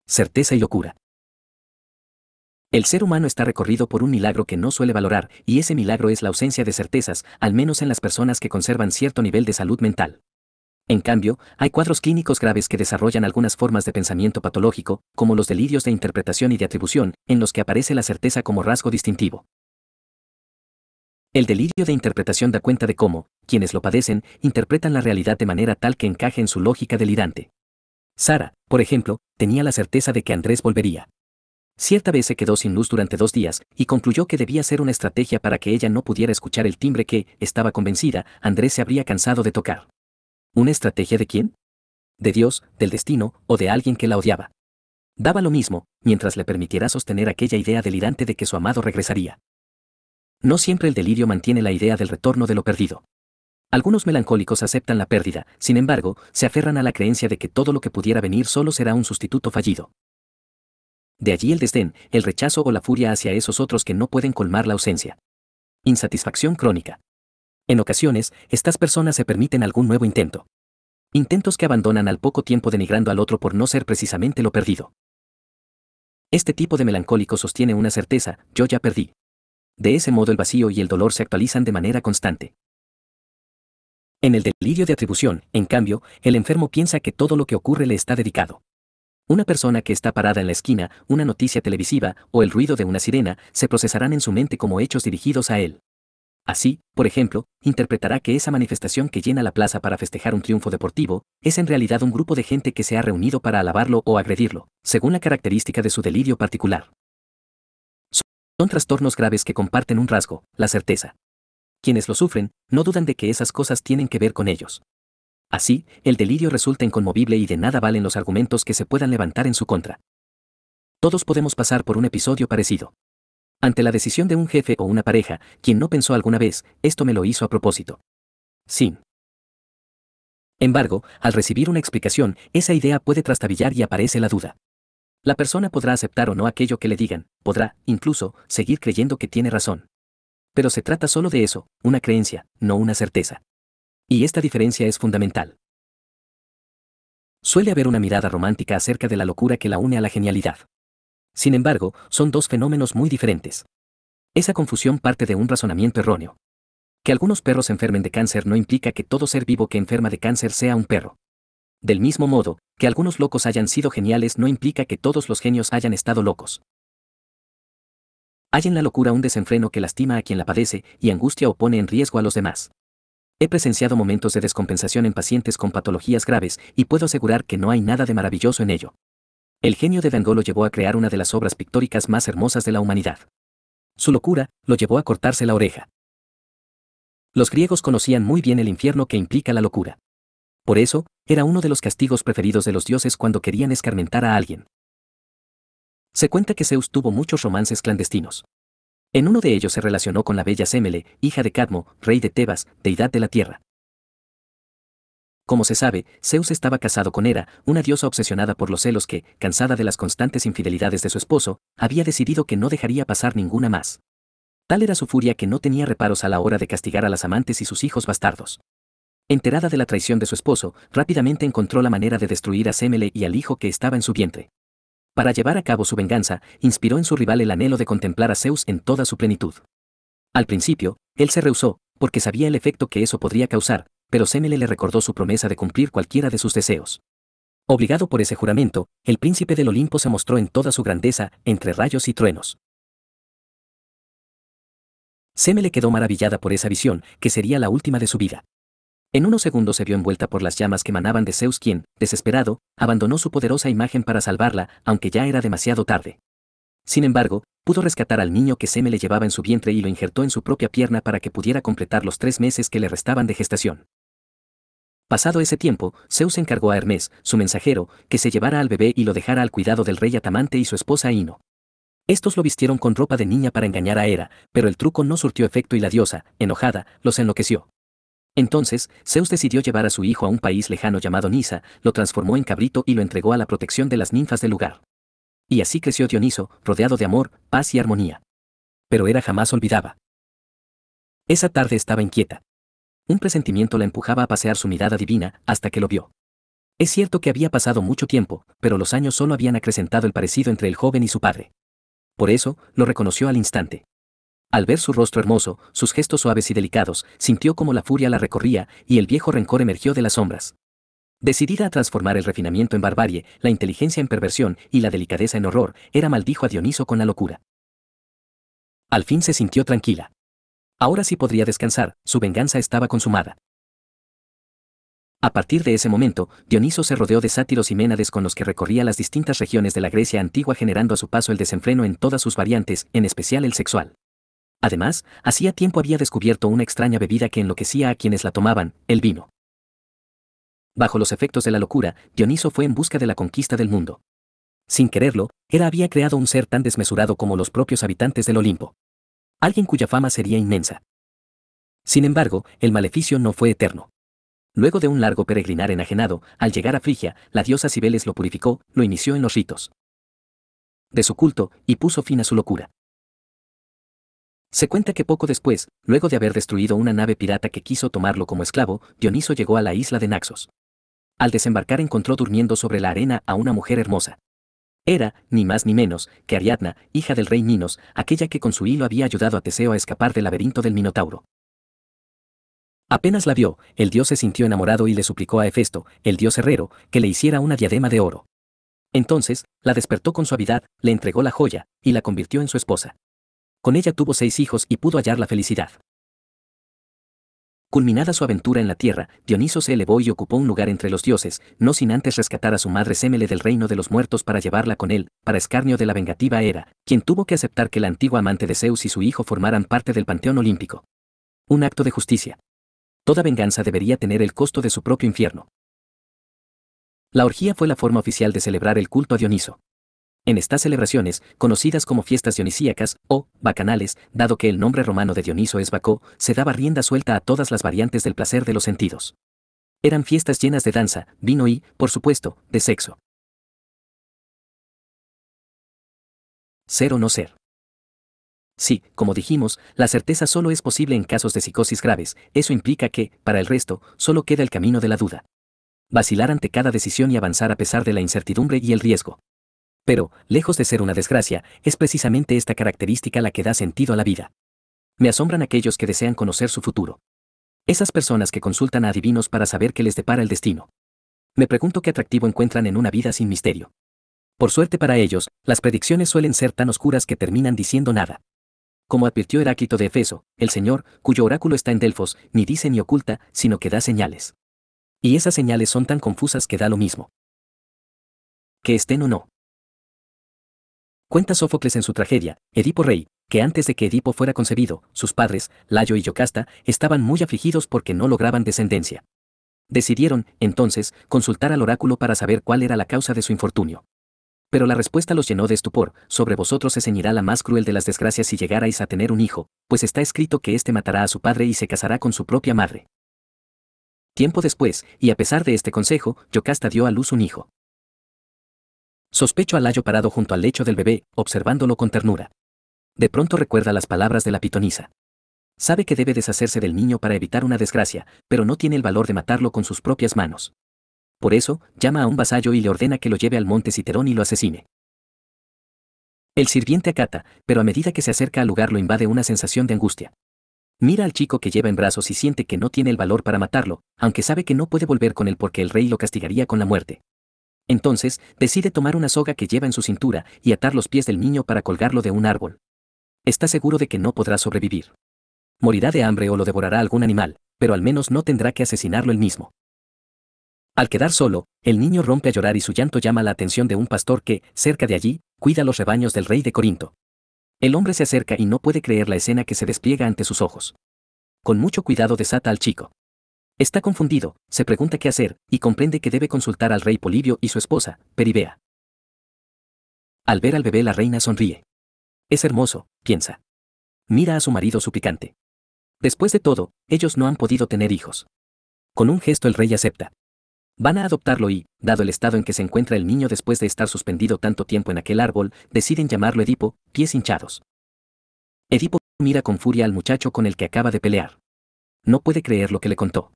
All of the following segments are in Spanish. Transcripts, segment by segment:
Certeza y locura. El ser humano está recorrido por un milagro que no suele valorar, y ese milagro es la ausencia de certezas, al menos en las personas que conservan cierto nivel de salud mental. En cambio, hay cuadros clínicos graves que desarrollan algunas formas de pensamiento patológico, como los delirios de interpretación y de atribución, en los que aparece la certeza como rasgo distintivo. El delirio de interpretación da cuenta de cómo, quienes lo padecen, interpretan la realidad de manera tal que encaje en su lógica delirante. Sara, por ejemplo, tenía la certeza de que Andrés volvería. Cierta vez se quedó sin luz durante 2 días, y concluyó que debía ser una estrategia para que ella no pudiera escuchar el timbre que, estaba convencida, Andrés se habría cansado de tocar. ¿Una estrategia de quién? ¿De Dios, del destino, o de alguien que la odiaba? Daba lo mismo, mientras le permitiera sostener aquella idea delirante de que su amado regresaría. No siempre el delirio mantiene la idea del retorno de lo perdido. Algunos melancólicos aceptan la pérdida, sin embargo, se aferran a la creencia de que todo lo que pudiera venir solo será un sustituto fallido. De allí el desdén, el rechazo o la furia hacia esos otros que no pueden colmar la ausencia. Insatisfacción crónica. En ocasiones, estas personas se permiten algún nuevo intento. Intentos que abandonan al poco tiempo denigrando al otro por no ser precisamente lo perdido. Este tipo de melancólico sostiene una certeza: yo ya perdí. De ese modo el vacío y el dolor se actualizan de manera constante. En el delirio de atribución, en cambio, el enfermo piensa que todo lo que ocurre le está dedicado. Una persona que está parada en la esquina, una noticia televisiva o el ruido de una sirena se procesarán en su mente como hechos dirigidos a él. Así, por ejemplo, interpretará que esa manifestación que llena la plaza para festejar un triunfo deportivo es en realidad un grupo de gente que se ha reunido para alabarlo o agredirlo, según la característica de su delirio particular. Son trastornos graves que comparten un rasgo: la certeza. Quienes lo sufren, no dudan de que esas cosas tienen que ver con ellos. Así, el delirio resulta inconmovible y de nada valen los argumentos que se puedan levantar en su contra. Todos podemos pasar por un episodio parecido. Ante la decisión de un jefe o una pareja, quien no pensó alguna vez, esto me lo hizo a propósito. Sin embargo, al recibir una explicación, esa idea puede trastabillar y aparece la duda. La persona podrá aceptar o no aquello que le digan, podrá, incluso, seguir creyendo que tiene razón. Pero se trata solo de eso, una creencia, no una certeza. Y esta diferencia es fundamental. Suele haber una mirada romántica acerca de la locura que la une a la genialidad. Sin embargo, son dos fenómenos muy diferentes. Esa confusión parte de un razonamiento erróneo. Que algunos perros enfermen de cáncer no implica que todo ser vivo que enferma de cáncer sea un perro. Del mismo modo, que algunos locos hayan sido geniales no implica que todos los genios hayan estado locos. Hay en la locura un desenfreno que lastima a quien la padece y angustia o pone en riesgo a los demás. He presenciado momentos de descompensación en pacientes con patologías graves y puedo asegurar que no hay nada de maravilloso en ello. El genio de Van Gogh lo llevó a crear una de las obras pictóricas más hermosas de la humanidad. Su locura lo llevó a cortarse la oreja. Los griegos conocían muy bien el infierno que implica la locura. Por eso, era uno de los castigos preferidos de los dioses cuando querían escarmentar a alguien. Se cuenta que Zeus tuvo muchos romances clandestinos. En uno de ellos se relacionó con la bella Sémele, hija de Cadmo, rey de Tebas, deidad de la tierra. Como se sabe, Zeus estaba casado con Hera, una diosa obsesionada por los celos que, cansada de las constantes infidelidades de su esposo, había decidido que no dejaría pasar ninguna más. Tal era su furia que no tenía reparos a la hora de castigar a las amantes y sus hijos bastardos. Enterada de la traición de su esposo, rápidamente encontró la manera de destruir a Sémele y al hijo que estaba en su vientre. Para llevar a cabo su venganza, inspiró en su rival el anhelo de contemplar a Zeus en toda su plenitud. Al principio, él se rehusó, porque sabía el efecto que eso podría causar, pero Sémele le recordó su promesa de cumplir cualquiera de sus deseos. Obligado por ese juramento, el príncipe del Olimpo se mostró en toda su grandeza, entre rayos y truenos. Sémele quedó maravillada por esa visión, que sería la última de su vida. En unos segundos se vio envuelta por las llamas que emanaban de Zeus, quien, desesperado, abandonó su poderosa imagen para salvarla, aunque ya era demasiado tarde. Sin embargo, pudo rescatar al niño que Sémele llevaba en su vientre y lo injertó en su propia pierna para que pudiera completar los 3 meses que le restaban de gestación. Pasado ese tiempo, Zeus encargó a Hermes, su mensajero, que se llevara al bebé y lo dejara al cuidado del rey Atamante y su esposa Ino. Estos lo vistieron con ropa de niña para engañar a Hera, pero el truco no surtió efecto y la diosa, enojada, los enloqueció. Entonces, Zeus decidió llevar a su hijo a un país lejano llamado Nisa, lo transformó en cabrito y lo entregó a la protección de las ninfas del lugar. Y así creció Dioniso, rodeado de amor, paz y armonía. Pero Hera jamás olvidaba. Esa tarde estaba inquieta. Un presentimiento la empujaba a pasear su mirada divina hasta que lo vio. Es cierto que había pasado mucho tiempo, pero los años solo habían acrecentado el parecido entre el joven y su padre. Por eso, lo reconoció al instante. Al ver su rostro hermoso, sus gestos suaves y delicados, sintió como la furia la recorría y el viejo rencor emergió de las sombras. Decidida a transformar el refinamiento en barbarie, la inteligencia en perversión y la delicadeza en horror, Hera maldijo a Dioniso con la locura. Al fin se sintió tranquila. Ahora sí podría descansar, su venganza estaba consumada. A partir de ese momento, Dioniso se rodeó de sátiros y ménades con los que recorría las distintas regiones de la Grecia antigua generando a su paso el desenfreno en todas sus variantes, en especial el sexual. Además, hacía tiempo había descubierto una extraña bebida que enloquecía a quienes la tomaban, el vino. Bajo los efectos de la locura, Dioniso fue en busca de la conquista del mundo. Sin quererlo, Hera había creado un ser tan desmesurado como los propios habitantes del Olimpo. Alguien cuya fama sería inmensa. Sin embargo, el maleficio no fue eterno. Luego de un largo peregrinar enajenado, al llegar a Frigia, la diosa Cibeles lo purificó, lo inició en los ritos de su culto y puso fin a su locura. Se cuenta que poco después, luego de haber destruido una nave pirata que quiso tomarlo como esclavo, Dioniso llegó a la isla de Naxos. Al desembarcar encontró durmiendo sobre la arena a una mujer hermosa. Era, ni más ni menos, que Ariadna, hija del rey Minos, aquella que con su hilo había ayudado a Teseo a escapar del laberinto del Minotauro. Apenas la vio, el dios se sintió enamorado y le suplicó a Hefesto, el dios herrero, que le hiciera una diadema de oro. Entonces, la despertó con suavidad, le entregó la joya, y la convirtió en su esposa. Con ella tuvo 6 hijos y pudo hallar la felicidad. Culminada su aventura en la tierra, Dioniso se elevó y ocupó un lugar entre los dioses, no sin antes rescatar a su madre Sémele del reino de los muertos para llevarla con él, para escarnio de la vengativa Hera, quien tuvo que aceptar que la antigua amante de Zeus y su hijo formaran parte del panteón olímpico. Un acto de justicia. Toda venganza debería tener el costo de su propio infierno. La orgía fue la forma oficial de celebrar el culto a Dioniso. En estas celebraciones, conocidas como fiestas dionisíacas, o bacanales, dado que el nombre romano de Dioniso es Bacó, se daba rienda suelta a todas las variantes del placer de los sentidos. Eran fiestas llenas de danza, vino y, por supuesto, de sexo. Ser o no ser. Sí, como dijimos, la certeza solo es posible en casos de psicosis graves, eso implica que, para el resto, solo queda el camino de la duda. Vacilar ante cada decisión y avanzar a pesar de la incertidumbre y el riesgo. Pero, lejos de ser una desgracia, es precisamente esta característica la que da sentido a la vida. Me asombran aquellos que desean conocer su futuro. Esas personas que consultan a adivinos para saber qué les depara el destino. Me pregunto qué atractivo encuentran en una vida sin misterio. Por suerte para ellos, las predicciones suelen ser tan oscuras que terminan diciendo nada. Como advirtió Heráclito de Efeso, el Señor, cuyo oráculo está en Delfos, ni dice ni oculta, sino que da señales. Y esas señales son tan confusas que da lo mismo. Que estén o no. Cuenta Sófocles en su tragedia, Edipo Rey, que antes de que Edipo fuera concebido, sus padres, Layo y Yocasta, estaban muy afligidos porque no lograban descendencia. Decidieron, entonces, consultar al oráculo para saber cuál era la causa de su infortunio. Pero la respuesta los llenó de estupor: sobre vosotros se ceñirá la más cruel de las desgracias si llegarais a tener un hijo, pues está escrito que éste matará a su padre y se casará con su propia madre. Tiempo después, y a pesar de este consejo, Yocasta dio a luz un hijo. Sospecho a Layo parado junto al lecho del bebé, observándolo con ternura. De pronto recuerda las palabras de la pitonisa. Sabe que debe deshacerse del niño para evitar una desgracia, pero no tiene el valor de matarlo con sus propias manos. Por eso, llama a un vasallo y le ordena que lo lleve al monte Citerón y lo asesine. El sirviente acata, pero a medida que se acerca al lugar lo invade una sensación de angustia. Mira al chico que lleva en brazos y siente que no tiene el valor para matarlo, aunque sabe que no puede volver con él porque el rey lo castigaría con la muerte. Entonces, decide tomar una soga que lleva en su cintura y atar los pies del niño para colgarlo de un árbol. Está seguro de que no podrá sobrevivir. Morirá de hambre o lo devorará algún animal, pero al menos no tendrá que asesinarlo él mismo. Al quedar solo, el niño rompe a llorar y su llanto llama la atención de un pastor que, cerca de allí, cuida los rebaños del rey de Corinto. El hombre se acerca y no puede creer la escena que se despliega ante sus ojos. Con mucho cuidado desata al chico. Está confundido, se pregunta qué hacer, y comprende que debe consultar al rey Polibio y su esposa, Peribea. Al ver al bebé la reina sonríe. Es hermoso, piensa. Mira a su marido suplicante. Después de todo, ellos no han podido tener hijos. Con un gesto el rey acepta. Van a adoptarlo y, dado el estado en que se encuentra el niño después de estar suspendido tanto tiempo en aquel árbol, deciden llamarlo Edipo, pies hinchados. Edipo mira con furia al muchacho con el que acaba de pelear. No puede creer lo que le contó.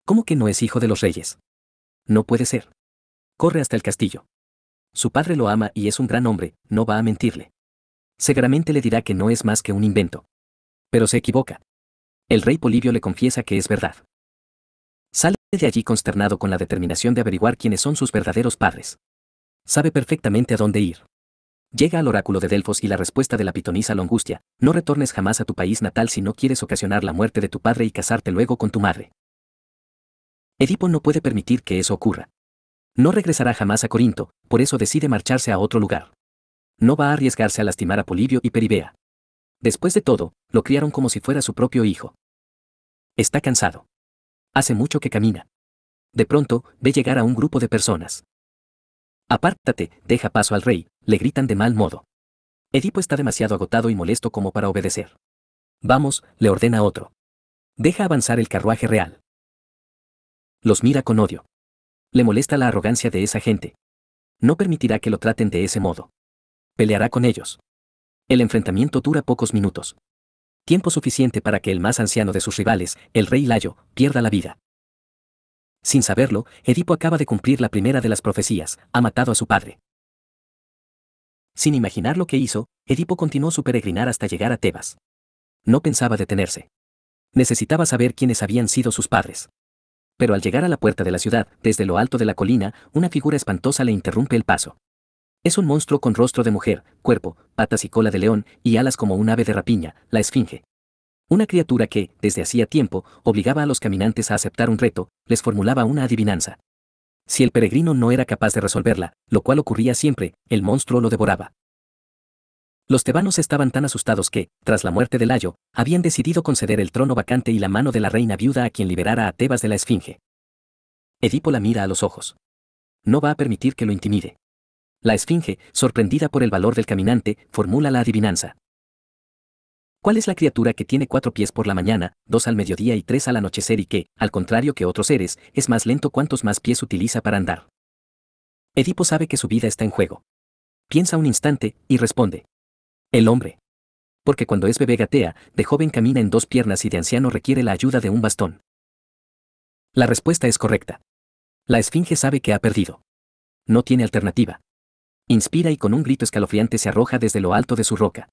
¿Cómo que no es hijo de los reyes? No puede ser. Corre hasta el castillo. Su padre lo ama y es un gran hombre, no va a mentirle. Seguramente le dirá que no es más que un invento. Pero se equivoca. El rey Polibio le confiesa que es verdad. Sale de allí consternado con la determinación de averiguar quiénes son sus verdaderos padres. Sabe perfectamente a dónde ir. Llega al oráculo de Delfos y la respuesta de la pitonisa lo angustia: no retornes jamás a tu país natal si no quieres ocasionar la muerte de tu padre y casarte luego con tu madre. Edipo no puede permitir que eso ocurra. No regresará jamás a Corinto, por eso decide marcharse a otro lugar. No va a arriesgarse a lastimar a Polibio y Peribea. Después de todo, lo criaron como si fuera su propio hijo. Está cansado. Hace mucho que camina. De pronto, ve llegar a un grupo de personas. Apártate, deja paso al rey, le gritan de mal modo. Edipo está demasiado agotado y molesto como para obedecer. Vamos, le ordena otro. Deja avanzar el carruaje real. Los mira con odio. Le molesta la arrogancia de esa gente. No permitirá que lo traten de ese modo. Peleará con ellos. El enfrentamiento dura pocos minutos. Tiempo suficiente para que el más anciano de sus rivales, el rey Layo, pierda la vida. Sin saberlo, Edipo acaba de cumplir la primera de las profecías: ha matado a su padre. Sin imaginar lo que hizo, Edipo continuó su peregrinar hasta llegar a Tebas. No pensaba detenerse. Necesitaba saber quiénes habían sido sus padres. Pero al llegar a la puerta de la ciudad, desde lo alto de la colina, una figura espantosa le interrumpe el paso. Es un monstruo con rostro de mujer, cuerpo, patas y cola de león, y alas como un ave de rapiña, la esfinge. Una criatura que, desde hacía tiempo, obligaba a los caminantes a aceptar un reto, les formulaba una adivinanza. Si el peregrino no era capaz de resolverla, lo cual ocurría siempre, el monstruo lo devoraba. Los tebanos estaban tan asustados que, tras la muerte de Layo, habían decidido conceder el trono vacante y la mano de la reina viuda a quien liberara a Tebas de la esfinge. Edipo la mira a los ojos. No va a permitir que lo intimide. La esfinge, sorprendida por el valor del caminante, formula la adivinanza. ¿Cuál es la criatura que tiene 4 pies por la mañana, 2 al mediodía y 3 al anochecer y que, al contrario que otros seres, es más lento cuantos más pies utiliza para andar? Edipo sabe que su vida está en juego. Piensa un instante, y responde. El hombre. Porque cuando es bebé gatea, de joven camina en 2 piernas y de anciano requiere la ayuda de un bastón. La respuesta es correcta. La esfinge sabe que ha perdido. No tiene alternativa. Inspira y con un grito escalofriante se arroja desde lo alto de su roca.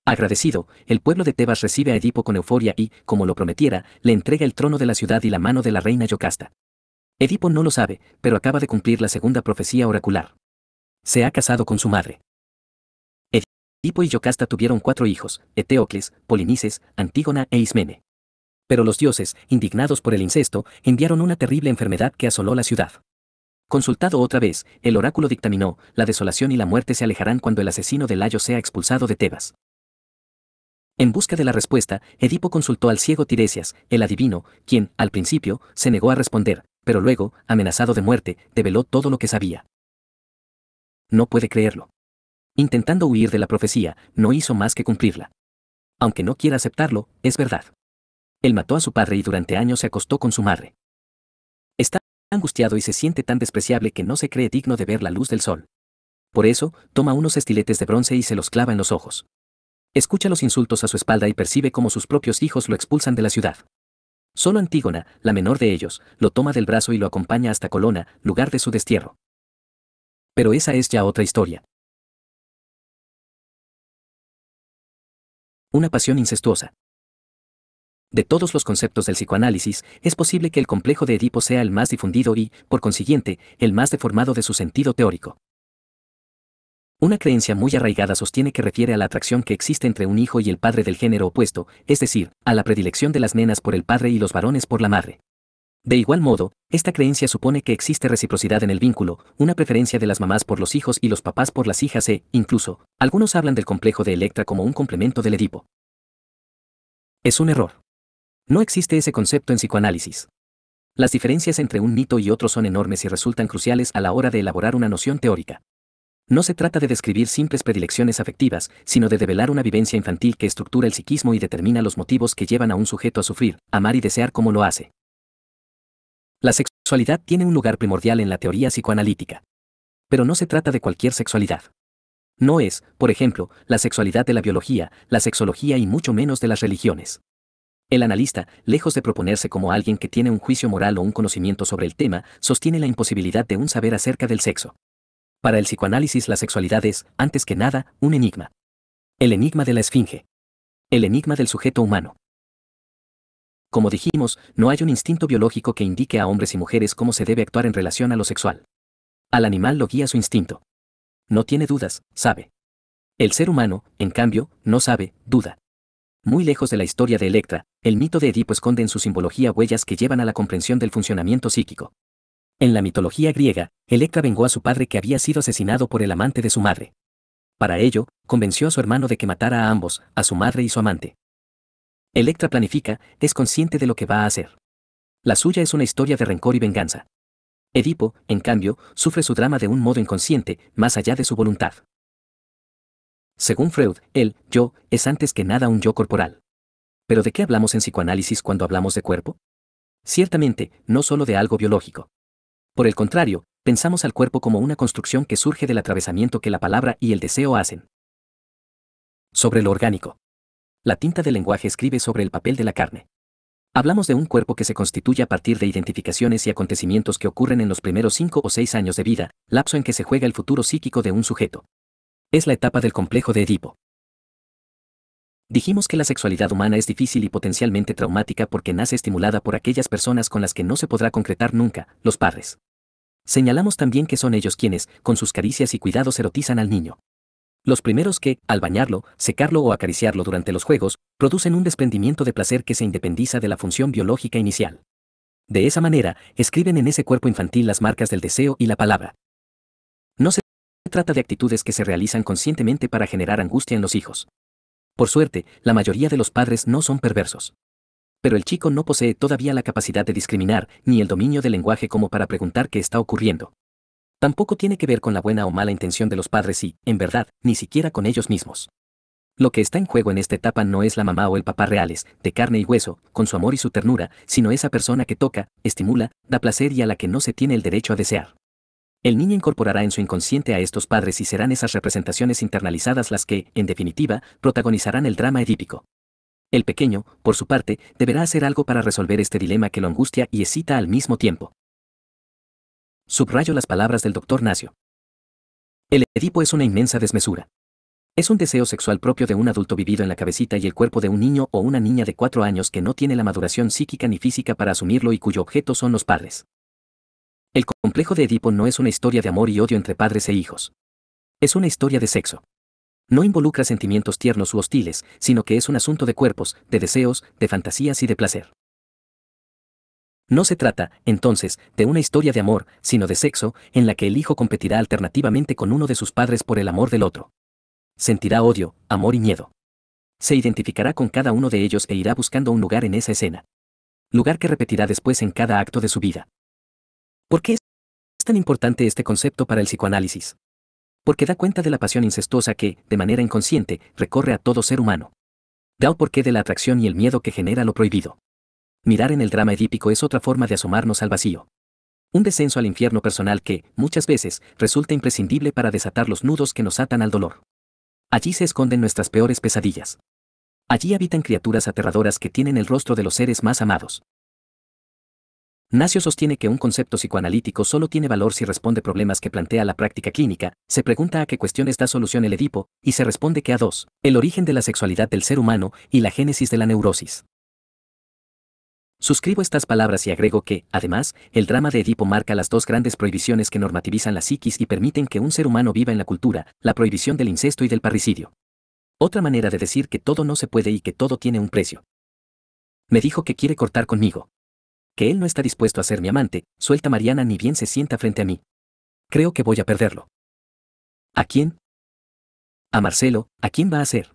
Agradecido, el pueblo de Tebas recibe a Edipo con euforia y, como lo prometiera, le entrega el trono de la ciudad y la mano de la reina Yocasta. Edipo no lo sabe, pero acaba de cumplir la segunda profecía oracular. Se ha casado con su madre. Edipo y Yocasta tuvieron 4 hijos: Eteocles, Polinices, Antígona e Ismene. Pero los dioses, indignados por el incesto, enviaron una terrible enfermedad que asoló la ciudad. Consultado otra vez, el oráculo dictaminó: la desolación y la muerte se alejarán cuando el asesino de Layo sea expulsado de Tebas. En busca de la respuesta, Edipo consultó al ciego Tiresias, el adivino, quien, al principio, se negó a responder, pero luego, amenazado de muerte, develó todo lo que sabía. No puede creerlo. Intentando huir de la profecía, no hizo más que cumplirla. Aunque no quiera aceptarlo, es verdad. Él mató a su padre y durante años se acostó con su madre. Está angustiado y se siente tan despreciable que no se cree digno de ver la luz del sol. Por eso, toma unos estiletes de bronce y se los clava en los ojos. Escucha los insultos a su espalda y percibe cómo sus propios hijos lo expulsan de la ciudad. Solo Antígona, la menor de ellos, lo toma del brazo y lo acompaña hasta Colona, lugar de su destierro. Pero esa es ya otra historia. Una pasión incestuosa. De todos los conceptos del psicoanálisis, es posible que el complejo de Edipo sea el más difundido y, por consiguiente, el más deformado de su sentido teórico. Una creencia muy arraigada sostiene que refiere a la atracción que existe entre un hijo y el padre del género opuesto, es decir, a la predilección de las nenas por el padre y los varones por la madre. De igual modo, esta creencia supone que existe reciprocidad en el vínculo, una preferencia de las mamás por los hijos y los papás por las hijas incluso, algunos hablan del complejo de Electra como un complemento del Edipo. Es un error. No existe ese concepto en psicoanálisis. Las diferencias entre un mito y otro son enormes y resultan cruciales a la hora de elaborar una noción teórica. No se trata de describir simples predilecciones afectivas, sino de develar una vivencia infantil que estructura el psiquismo y determina los motivos que llevan a un sujeto a sufrir, amar y desear como lo hace. La sexualidad tiene un lugar primordial en la teoría psicoanalítica. Pero no se trata de cualquier sexualidad. No es, por ejemplo, la sexualidad de la biología, la sexología y mucho menos de las religiones. El analista, lejos de proponerse como alguien que tiene un juicio moral o un conocimiento sobre el tema, sostiene la imposibilidad de un saber acerca del sexo. Para el psicoanálisis, la sexualidad es, antes que nada, un enigma. El enigma de la esfinge. El enigma del sujeto humano. Como dijimos, no hay un instinto biológico que indique a hombres y mujeres cómo se debe actuar en relación a lo sexual. Al animal lo guía su instinto. No tiene dudas, sabe. El ser humano, en cambio, no sabe, duda. Muy lejos de la historia de Electra, el mito de Edipo esconde en su simbología huellas que llevan a la comprensión del funcionamiento psíquico. En la mitología griega, Electra vengó a su padre que había sido asesinado por el amante de su madre. Para ello, convenció a su hermano de que matara a ambos, a su madre y su amante. Electra planifica, es consciente de lo que va a hacer. La suya es una historia de rencor y venganza. Edipo, en cambio, sufre su drama de un modo inconsciente, más allá de su voluntad. Según Freud, el yo es antes que nada un yo corporal. ¿Pero de qué hablamos en psicoanálisis cuando hablamos de cuerpo? Ciertamente, no solo de algo biológico. Por el contrario, pensamos al cuerpo como una construcción que surge del atravesamiento que la palabra y el deseo hacen. Sobre lo orgánico. La tinta del lenguaje escribe sobre el papel de la carne. Hablamos de un cuerpo que se constituye a partir de identificaciones y acontecimientos que ocurren en los primeros 5 o 6 años de vida, lapso en que se juega el futuro psíquico de un sujeto. Es la etapa del complejo de Edipo. Dijimos que la sexualidad humana es difícil y potencialmente traumática porque nace estimulada por aquellas personas con las que no se podrá concretar nunca, los padres. Señalamos también que son ellos quienes, con sus caricias y cuidados, erotizan al niño. Los primeros que, al bañarlo, secarlo o acariciarlo durante los juegos, producen un desprendimiento de placer que se independiza de la función biológica inicial. De esa manera, escriben en ese cuerpo infantil las marcas del deseo y la palabra. No se trata de actitudes que se realizan conscientemente para generar angustia en los hijos. Por suerte, la mayoría de los padres no son perversos. Pero el chico no posee todavía la capacidad de discriminar, ni el dominio del lenguaje como para preguntar qué está ocurriendo. Tampoco tiene que ver con la buena o mala intención de los padres y, en verdad, ni siquiera con ellos mismos. Lo que está en juego en esta etapa no es la mamá o el papá reales, de carne y hueso, con su amor y su ternura, sino esa persona que toca, estimula, da placer y a la que no se tiene el derecho a desear. El niño incorporará en su inconsciente a estos padres y serán esas representaciones internalizadas las que, en definitiva, protagonizarán el drama edípico. El pequeño, por su parte, deberá hacer algo para resolver este dilema que lo angustia y excita al mismo tiempo. Subrayo las palabras del doctor Nacio. El Edipo es una inmensa desmesura. Es un deseo sexual propio de un adulto vivido en la cabecita y el cuerpo de un niño o una niña de 4 años que no tiene la maduración psíquica ni física para asumirlo y cuyo objeto son los padres. El complejo de Edipo no es una historia de amor y odio entre padres e hijos. Es una historia de sexo. No involucra sentimientos tiernos u hostiles, sino que es un asunto de cuerpos, de deseos, de fantasías y de placer. No se trata, entonces, de una historia de amor, sino de sexo, en la que el hijo competirá alternativamente con uno de sus padres por el amor del otro. Sentirá odio, amor y miedo. Se identificará con cada uno de ellos e irá buscando un lugar en esa escena. Lugar que repetirá después en cada acto de su vida. ¿Por qué es tan importante este concepto para el psicoanálisis? Porque da cuenta de la pasión incestuosa que, de manera inconsciente, recorre a todo ser humano. Da un porqué de la atracción y el miedo que genera lo prohibido. Mirar en el drama edípico es otra forma de asomarnos al vacío. Un descenso al infierno personal que, muchas veces, resulta imprescindible para desatar los nudos que nos atan al dolor. Allí se esconden nuestras peores pesadillas. Allí habitan criaturas aterradoras que tienen el rostro de los seres más amados. Nacio sostiene que un concepto psicoanalítico solo tiene valor si responde problemas que plantea la práctica clínica, se pregunta a qué cuestiones da solución el Edipo, y se responde que a dos, el origen de la sexualidad del ser humano y la génesis de la neurosis. Suscribo estas palabras y agrego que, además, el drama de Edipo marca las dos grandes prohibiciones que normativizan la psiquis y permiten que un ser humano viva en la cultura, la prohibición del incesto y del parricidio. Otra manera de decir que todo no se puede y que todo tiene un precio. Me dijo que quiere cortar conmigo. Que él no está dispuesto a ser mi amante, suelta Mariana ni bien se sienta frente a mí. Creo que voy a perderlo. ¿A quién? A Marcelo, ¿a quién va a ser?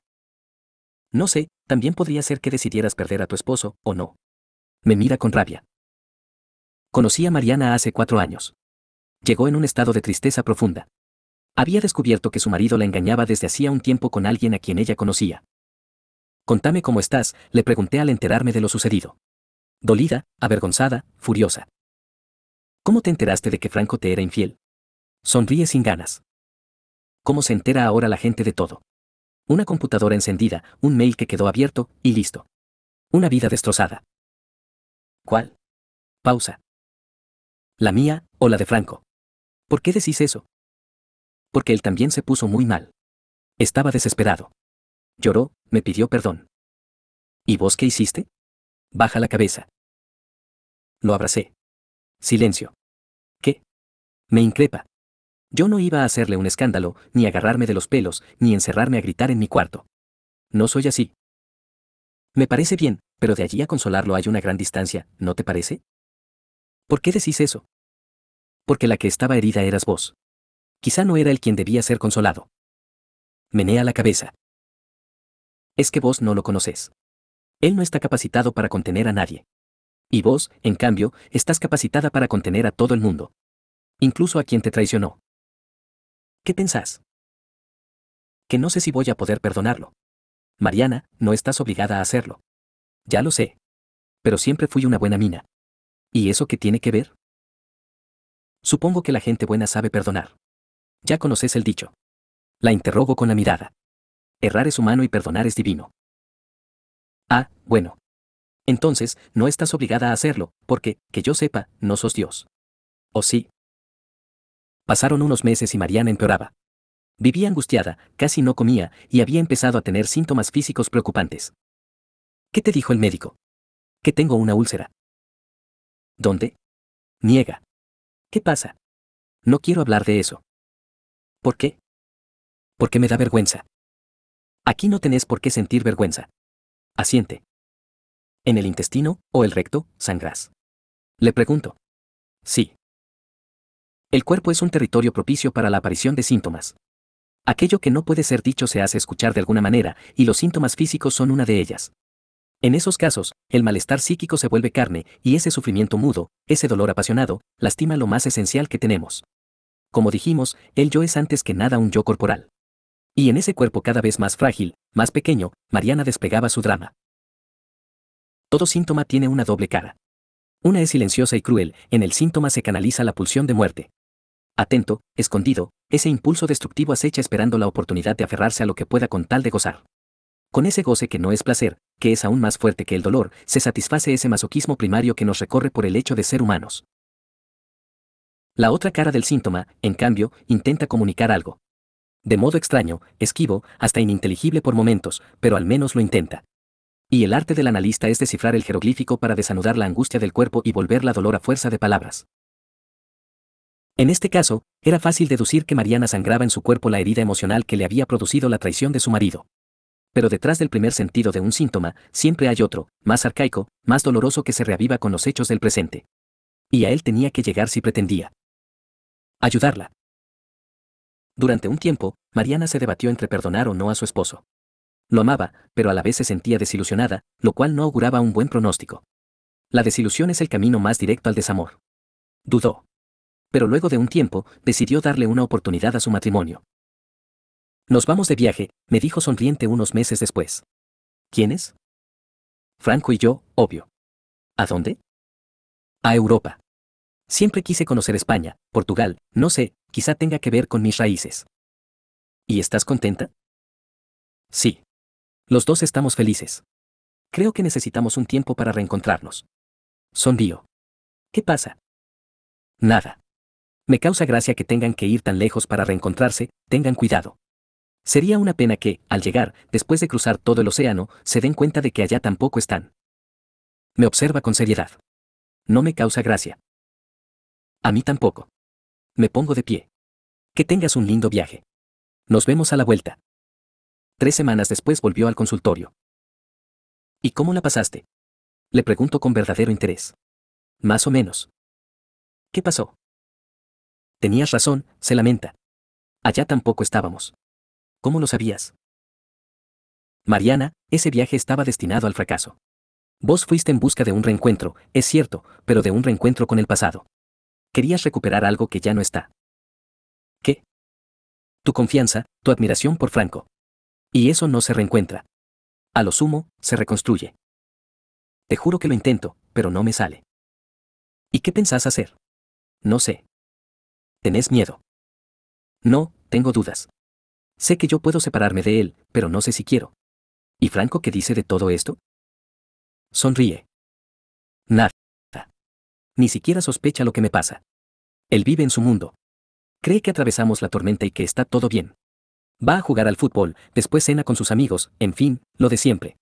No sé, también podría ser que decidieras perder a tu esposo, o no. Me mira con rabia. Conocí a Mariana hace 4 años. Llegó en un estado de tristeza profunda. Había descubierto que su marido la engañaba desde hacía un tiempo con alguien a quien ella conocía. Contame cómo estás, le pregunté al enterarme de lo sucedido. Dolida, avergonzada, furiosa. ¿Cómo te enteraste de que Franco te era infiel? Sonríe sin ganas. ¿Cómo se entera ahora la gente de todo? Una computadora encendida, un mail que quedó abierto, y listo. Una vida destrozada. ¿Cuál? Pausa. ¿La mía o la de Franco? ¿Por qué decís eso? Porque él también se puso muy mal. Estaba desesperado. Lloró, me pidió perdón. ¿Y vos qué hiciste? Baja la cabeza. Lo abracé. Silencio. ¿Qué? Me increpa. Yo no iba a hacerle un escándalo, ni agarrarme de los pelos, ni encerrarme a gritar en mi cuarto. No soy así. Me parece bien, pero de allí a consolarlo hay una gran distancia, ¿no te parece? ¿Por qué decís eso? Porque la que estaba herida eras vos. Quizá no era el quien debía ser consolado. Menea la cabeza. Es que vos no lo conoces. Él no está capacitado para contener a nadie. Y vos, en cambio, estás capacitada para contener a todo el mundo. Incluso a quien te traicionó. ¿Qué pensás? Que no sé si voy a poder perdonarlo. Mariana, no estás obligada a hacerlo. Ya lo sé. Pero siempre fui una buena mina. ¿Y eso qué tiene que ver? Supongo que la gente buena sabe perdonar. Ya conoces el dicho. La interrogo con la mirada. Errar es humano y perdonar es divino. Ah, bueno. Entonces, no estás obligada a hacerlo, porque, que yo sepa, no sos Dios. ¿O sí? Pasaron unos meses y Mariana empeoraba. Vivía angustiada, casi no comía, y había empezado a tener síntomas físicos preocupantes. ¿Qué te dijo el médico? Que tengo una úlcera. ¿Dónde? Niega. ¿Qué pasa? No quiero hablar de eso. ¿Por qué? Porque me da vergüenza. Aquí no tenés por qué sentir vergüenza. Asiente. ¿En el intestino, o el recto, sangrás? Le pregunto. Sí. El cuerpo es un territorio propicio para la aparición de síntomas. Aquello que no puede ser dicho se hace escuchar de alguna manera, y los síntomas físicos son una de ellas. En esos casos, el malestar psíquico se vuelve carne, y ese sufrimiento mudo, ese dolor apasionado, lastima lo más esencial que tenemos. Como dijimos, el yo es antes que nada un yo corporal. Y en ese cuerpo cada vez más frágil, más pequeño, Mariana despegaba su drama. Todo síntoma tiene una doble cara. Una es silenciosa y cruel, en el síntoma se canaliza la pulsión de muerte. Atento, escondido, ese impulso destructivo acecha esperando la oportunidad de aferrarse a lo que pueda con tal de gozar. Con ese goce que no es placer, que es aún más fuerte que el dolor, se satisface ese masoquismo primario que nos recorre por el hecho de ser humanos. La otra cara del síntoma, en cambio, intenta comunicar algo. De modo extraño, esquivo, hasta ininteligible por momentos, pero al menos lo intenta. Y el arte del analista es descifrar el jeroglífico para desanudar la angustia del cuerpo y volverla dolor a fuerza de palabras. En este caso, era fácil deducir que Mariana sangraba en su cuerpo la herida emocional que le había producido la traición de su marido. Pero detrás del primer sentido de un síntoma, siempre hay otro, más arcaico, más doloroso que se reaviva con los hechos del presente. Y a él tenía que llegar si pretendía ayudarla. Durante un tiempo, Mariana se debatió entre perdonar o no a su esposo. Lo amaba, pero a la vez se sentía desilusionada, lo cual no auguraba un buen pronóstico. La desilusión es el camino más directo al desamor. Dudó. Pero luego de un tiempo, decidió darle una oportunidad a su matrimonio. Nos vamos de viaje, me dijo sonriente unos meses después. ¿Quiénes? Franco y yo, obvio. ¿A dónde? A Europa. Siempre quise conocer España, Portugal, no sé, quizá tenga que ver con mis raíces. ¿Y estás contenta? Sí. Los dos estamos felices. Creo que necesitamos un tiempo para reencontrarnos. Sonrío. ¿Qué pasa? Nada. Me causa gracia que tengan que ir tan lejos para reencontrarse, tengan cuidado. Sería una pena que, al llegar, después de cruzar todo el océano, se den cuenta de que allá tampoco están. Me observa con seriedad. No me causa gracia. A mí tampoco. Me pongo de pie. Que tengas un lindo viaje. Nos vemos a la vuelta. 3 semanas después volvió al consultorio. ¿Y cómo la pasaste? Le pregunto con verdadero interés. Más o menos. ¿Qué pasó? Tenías razón, se lamenta. Allá tampoco estábamos. ¿Cómo lo sabías? Mariana, ese viaje estaba destinado al fracaso. Vos fuiste en busca de un reencuentro, es cierto, pero de un reencuentro con el pasado. Querías recuperar algo que ya no está. ¿Qué? Tu confianza, tu admiración por Franco. Y eso no se reencuentra. A lo sumo, se reconstruye. Te juro que lo intento, pero no me sale. ¿Y qué pensás hacer? No sé. ¿Tenés miedo? No, tengo dudas. Sé que yo puedo separarme de él, pero no sé si quiero. ¿Y Franco qué dice de todo esto? Sonríe. Nada. Ni siquiera sospecha lo que me pasa. Él vive en su mundo. Cree que atravesamos la tormenta y que está todo bien. Va a jugar al fútbol, después cena con sus amigos, en fin, lo de siempre.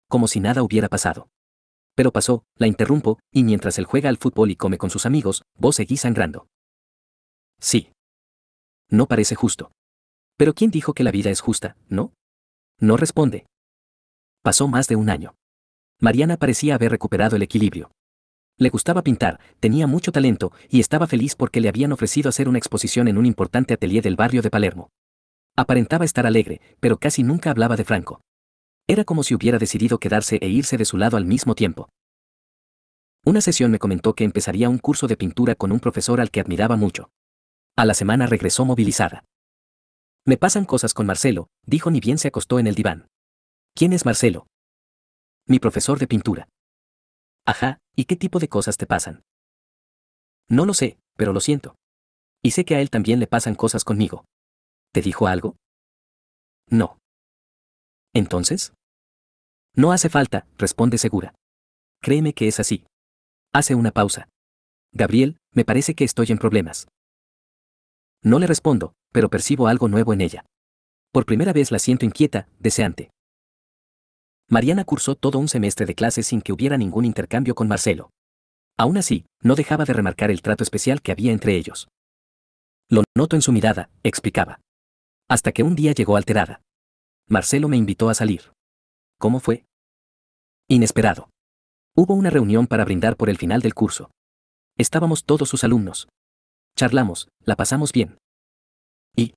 Como si nada hubiera pasado. Pero pasó, la interrumpo, y mientras él juega al fútbol y come con sus amigos, vos seguís sangrando. Sí. No parece justo. Pero ¿quién dijo que la vida es justa, no? No responde. Pasó más de un año. Mariana parecía haber recuperado el equilibrio. Le gustaba pintar, tenía mucho talento y estaba feliz porque le habían ofrecido hacer una exposición en un importante atelier del barrio de Palermo. Aparentaba estar alegre, pero casi nunca hablaba de Franco. Era como si hubiera decidido quedarse e irse de su lado al mismo tiempo. Una sesión me comentó que empezaría un curso de pintura con un profesor al que admiraba mucho. A la semana regresó movilizada. Me pasan cosas con Marcelo, dijo ni bien se acostó en el diván. ¿Quién es Marcelo? Mi profesor de pintura. Ajá, ¿y qué tipo de cosas te pasan? No lo sé, pero lo siento. Y sé que a él también le pasan cosas conmigo. ¿Te dijo algo? No. ¿Entonces? No hace falta, responde segura. Créeme que es así. Hace una pausa. Gabriel, me parece que estoy en problemas. No le respondo, pero percibo algo nuevo en ella. Por primera vez la siento inquieta, deseante. Mariana cursó todo un semestre de clases sin que hubiera ningún intercambio con Marcelo. Aún así, no dejaba de remarcar el trato especial que había entre ellos. Lo noto en su mirada, explicaba. Hasta que un día llegó alterada. Marcelo me invitó a salir. ¿Cómo fue? Inesperado. Hubo una reunión para brindar por el final del curso. Estábamos todos sus alumnos. Charlamos, la pasamos bien. Y,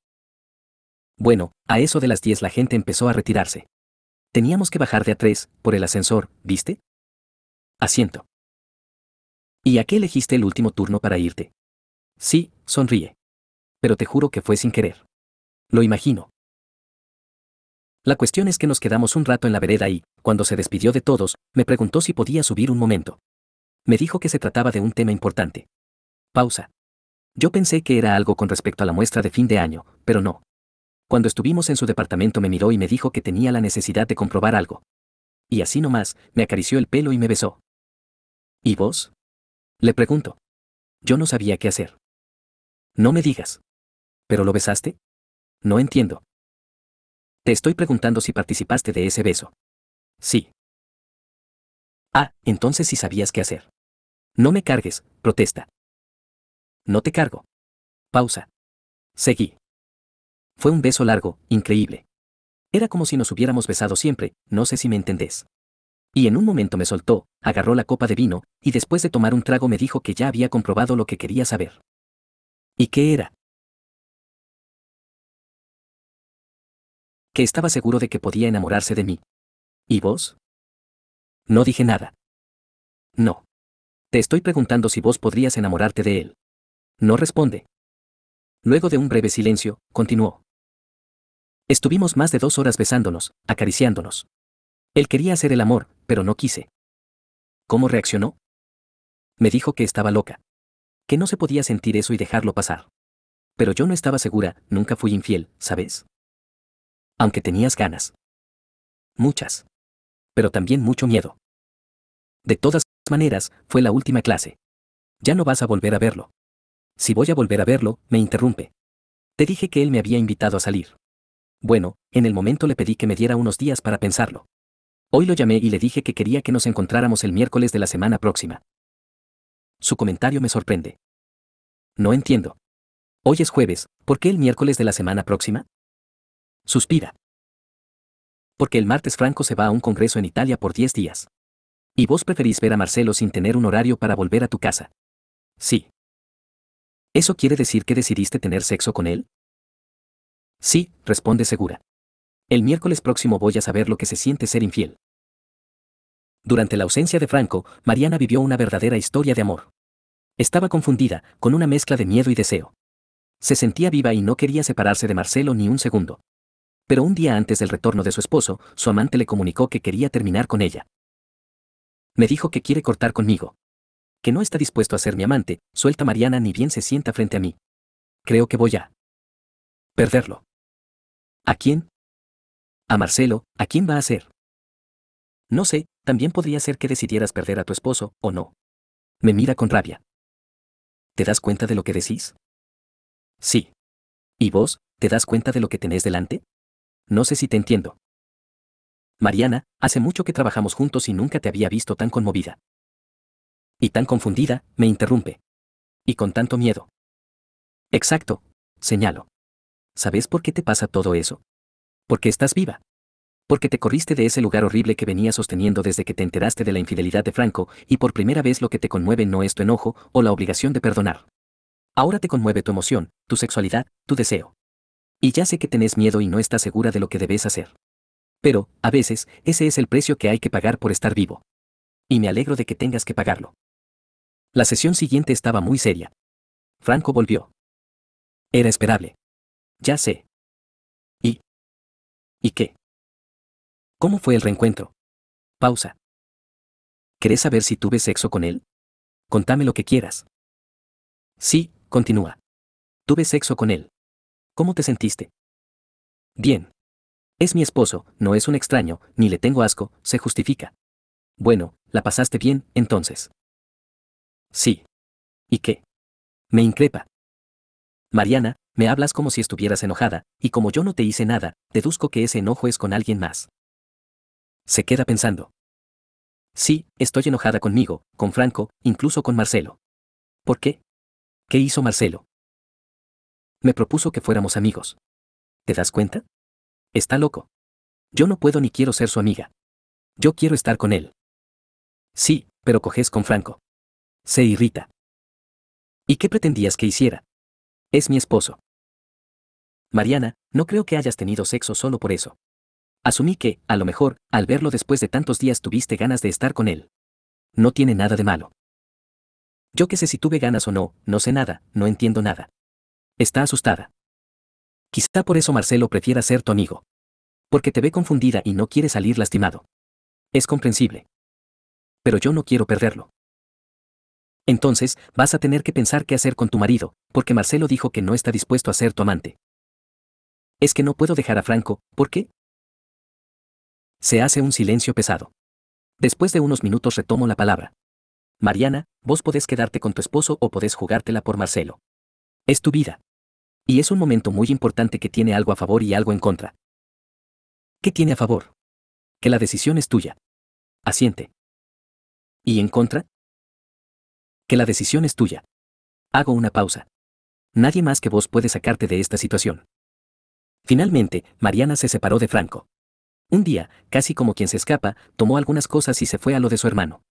bueno, a eso de las 10 la gente empezó a retirarse. Teníamos que bajar de A3, por el ascensor, ¿viste? Asiento. ¿Y a qué elegiste el último turno para irte? Sí, sonríe. Pero te juro que fue sin querer. Lo imagino. La cuestión es que nos quedamos un rato en la vereda y, cuando se despidió de todos, me preguntó si podía subir un momento. Me dijo que se trataba de un tema importante. Pausa. Yo pensé que era algo con respecto a la muestra de fin de año, pero no. Cuando estuvimos en su departamento me miró y me dijo que tenía la necesidad de comprobar algo. Y así nomás, me acarició el pelo y me besó. ¿Y vos? Le pregunto. Yo no sabía qué hacer. No me digas. ¿Pero lo besaste? No entiendo. Te estoy preguntando si participaste de ese beso. Sí. Ah, entonces sí sabías qué hacer. No me cargues, protesta. No te cargo. Pausa. Seguí. Fue un beso largo, increíble. Era como si nos hubiéramos besado siempre, no sé si me entendés. Y en un momento me soltó, agarró la copa de vino, y después de tomar un trago me dijo que ya había comprobado lo que quería saber. ¿Y qué era? Que estaba seguro de que podía enamorarse de mí. ¿Y vos? No dije nada. No. Te estoy preguntando si vos podrías enamorarte de él. No responde. Luego de un breve silencio, continuó. Estuvimos más de 2 horas besándonos, acariciándonos. Él quería hacer el amor, pero no quise. ¿Cómo reaccionó? Me dijo que estaba loca. Que no se podía sentir eso y dejarlo pasar. Pero yo no estaba segura, nunca fui infiel, ¿sabes? Aunque tenías ganas. Muchas. Pero también mucho miedo. De todas maneras, fue la última clase. Ya no vas a volver a verlo. Si voy a volver a verlo, me interrumpe. Te dije que él me había invitado a salir. Bueno, en el momento le pedí que me diera unos días para pensarlo. Hoy lo llamé y le dije que quería que nos encontráramos el miércoles de la semana próxima. Su comentario me sorprende. No entiendo. Hoy es jueves, ¿por qué el miércoles de la semana próxima? Suspira. Porque el martes Franco se va a un congreso en Italia por 10 días. Y vos preferís ver a Marcelo sin tener un horario para volver a tu casa. Sí. ¿Eso quiere decir que decidiste tener sexo con él? Sí, responde segura. El miércoles próximo voy a saber lo que se siente ser infiel. Durante la ausencia de Franco, Mariana vivió una verdadera historia de amor. Estaba confundida, con una mezcla de miedo y deseo. Se sentía viva y no quería separarse de Marcelo ni un segundo. Pero un día antes del retorno de su esposo, su amante le comunicó que quería terminar con ella. Me dijo que quiere cortar conmigo. Que no está dispuesto a ser mi amante, suelta Mariana ni bien se sienta frente a mí. Creo que voy a perderlo. ¿A quién? A Marcelo, ¿a quién va a ser? No sé, tal También podría ser que decidieras perder a tu esposo, ¿o no? Me mira con rabia. ¿Te das cuenta de lo que decís? Sí. ¿Y vos, te das cuenta de lo que tenés delante? No sé si te entiendo. Mariana, hace mucho que trabajamos juntos y nunca te había visto tan conmovida. Y tan confundida, me interrumpe. Y con tanto miedo. Exacto, señalo. ¿Sabes por qué te pasa todo eso? Porque estás viva. Porque te corriste de ese lugar horrible que venías sosteniendo desde que te enteraste de la infidelidad de Franco, y por primera vez lo que te conmueve no es tu enojo o la obligación de perdonar. Ahora te conmueve tu emoción, tu sexualidad, tu deseo. Y ya sé que tenés miedo y no estás segura de lo que debes hacer. Pero, a veces, ese es el precio que hay que pagar por estar vivo. Y me alegro de que tengas que pagarlo. La sesión siguiente estaba muy seria. Franco volvió. Era esperable. Ya sé. ¿Y? ¿Y qué? ¿Cómo fue el reencuentro? Pausa. ¿Querés saber si tuve sexo con él? Contame lo que quieras. Sí, continúa. Tuve sexo con él. ¿Cómo te sentiste? Bien. Es mi esposo, no es un extraño, ni le tengo asco, se justifica. Bueno, ¿la pasaste bien, entonces? Sí. ¿Y qué? Me increpa. Mariana, me hablas como si estuvieras enojada, y como yo no te hice nada, deduzco que ese enojo es con alguien más. Se queda pensando. Sí, estoy enojada conmigo, con Franco, incluso con Marcelo. ¿Por qué? ¿Qué hizo Marcelo? Me propuso que fuéramos amigos. ¿Te das cuenta? Está loco. Yo no puedo ni quiero ser su amiga. Yo quiero estar con él. Sí, pero coges con Franco. Se irrita. ¿Y qué pretendías que hiciera? Es mi esposo. Mariana, no creo que hayas tenido sexo solo por eso. Asumí que, a lo mejor, al verlo después de tantos días tuviste ganas de estar con él. No tiene nada de malo. Yo qué sé si tuve ganas o no, no sé nada, no entiendo nada. Está asustada. Quizá por eso Marcelo prefiera ser tu amigo. Porque te ve confundida y no quiere salir lastimado. Es comprensible. Pero yo no quiero perderlo. Entonces, vas a tener que pensar qué hacer con tu marido, porque Marcelo dijo que no está dispuesto a ser tu amante. Es que no puedo dejar a Franco, ¿por qué? Se hace un silencio pesado. Después de unos minutos retomo la palabra. Mariana, vos podés quedarte con tu esposo o podés jugártela por Marcelo. Es tu vida. Y es un momento muy importante que tiene algo a favor y algo en contra. ¿Qué tiene a favor? Que la decisión es tuya. Asiente. ¿Y en contra? Que la decisión es tuya. Hago una pausa. Nadie más que vos puede sacarte de esta situación. Finalmente, Mariana se separó de Franco. Un día, casi como quien se escapa, tomó algunas cosas y se fue a lo de su hermano.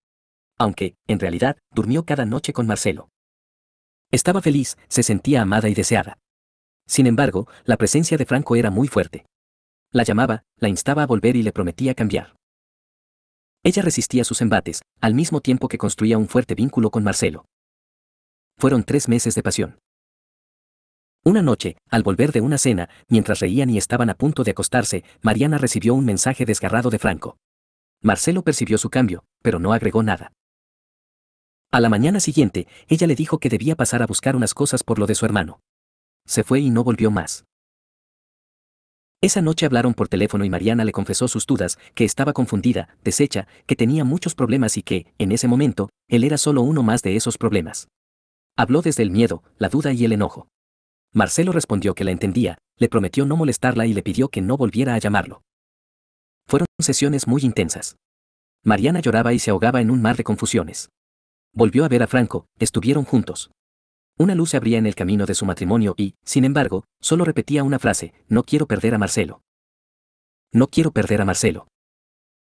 Aunque, en realidad, durmió cada noche con Marcelo. Estaba feliz, se sentía amada y deseada. Sin embargo, la presencia de Franco era muy fuerte. La llamaba, la instaba a volver y le prometía cambiar. Ella resistía sus embates, al mismo tiempo que construía un fuerte vínculo con Marcelo. Fueron 3 meses de pasión. Una noche, al volver de una cena, mientras reían y estaban a punto de acostarse, Mariana recibió un mensaje desgarrado de Franco. Marcelo percibió su cambio, pero no agregó nada. A la mañana siguiente, ella le dijo que debía pasar a buscar unas cosas por lo de su hermano. Se fue y no volvió más. Esa noche hablaron por teléfono y Mariana le confesó sus dudas, que estaba confundida, deshecha, que tenía muchos problemas y que, en ese momento, él era solo uno más de esos problemas. Habló desde el miedo, la duda y el enojo. Marcelo respondió que la entendía, le prometió no molestarla y le pidió que no volviera a llamarlo. Fueron sesiones muy intensas. Mariana lloraba y se ahogaba en un mar de confusiones. Volvió a ver a Franco, estuvieron juntos. Una luz se abría en el camino de su matrimonio y, sin embargo, solo repetía una frase: no quiero perder a Marcelo. No quiero perder a Marcelo.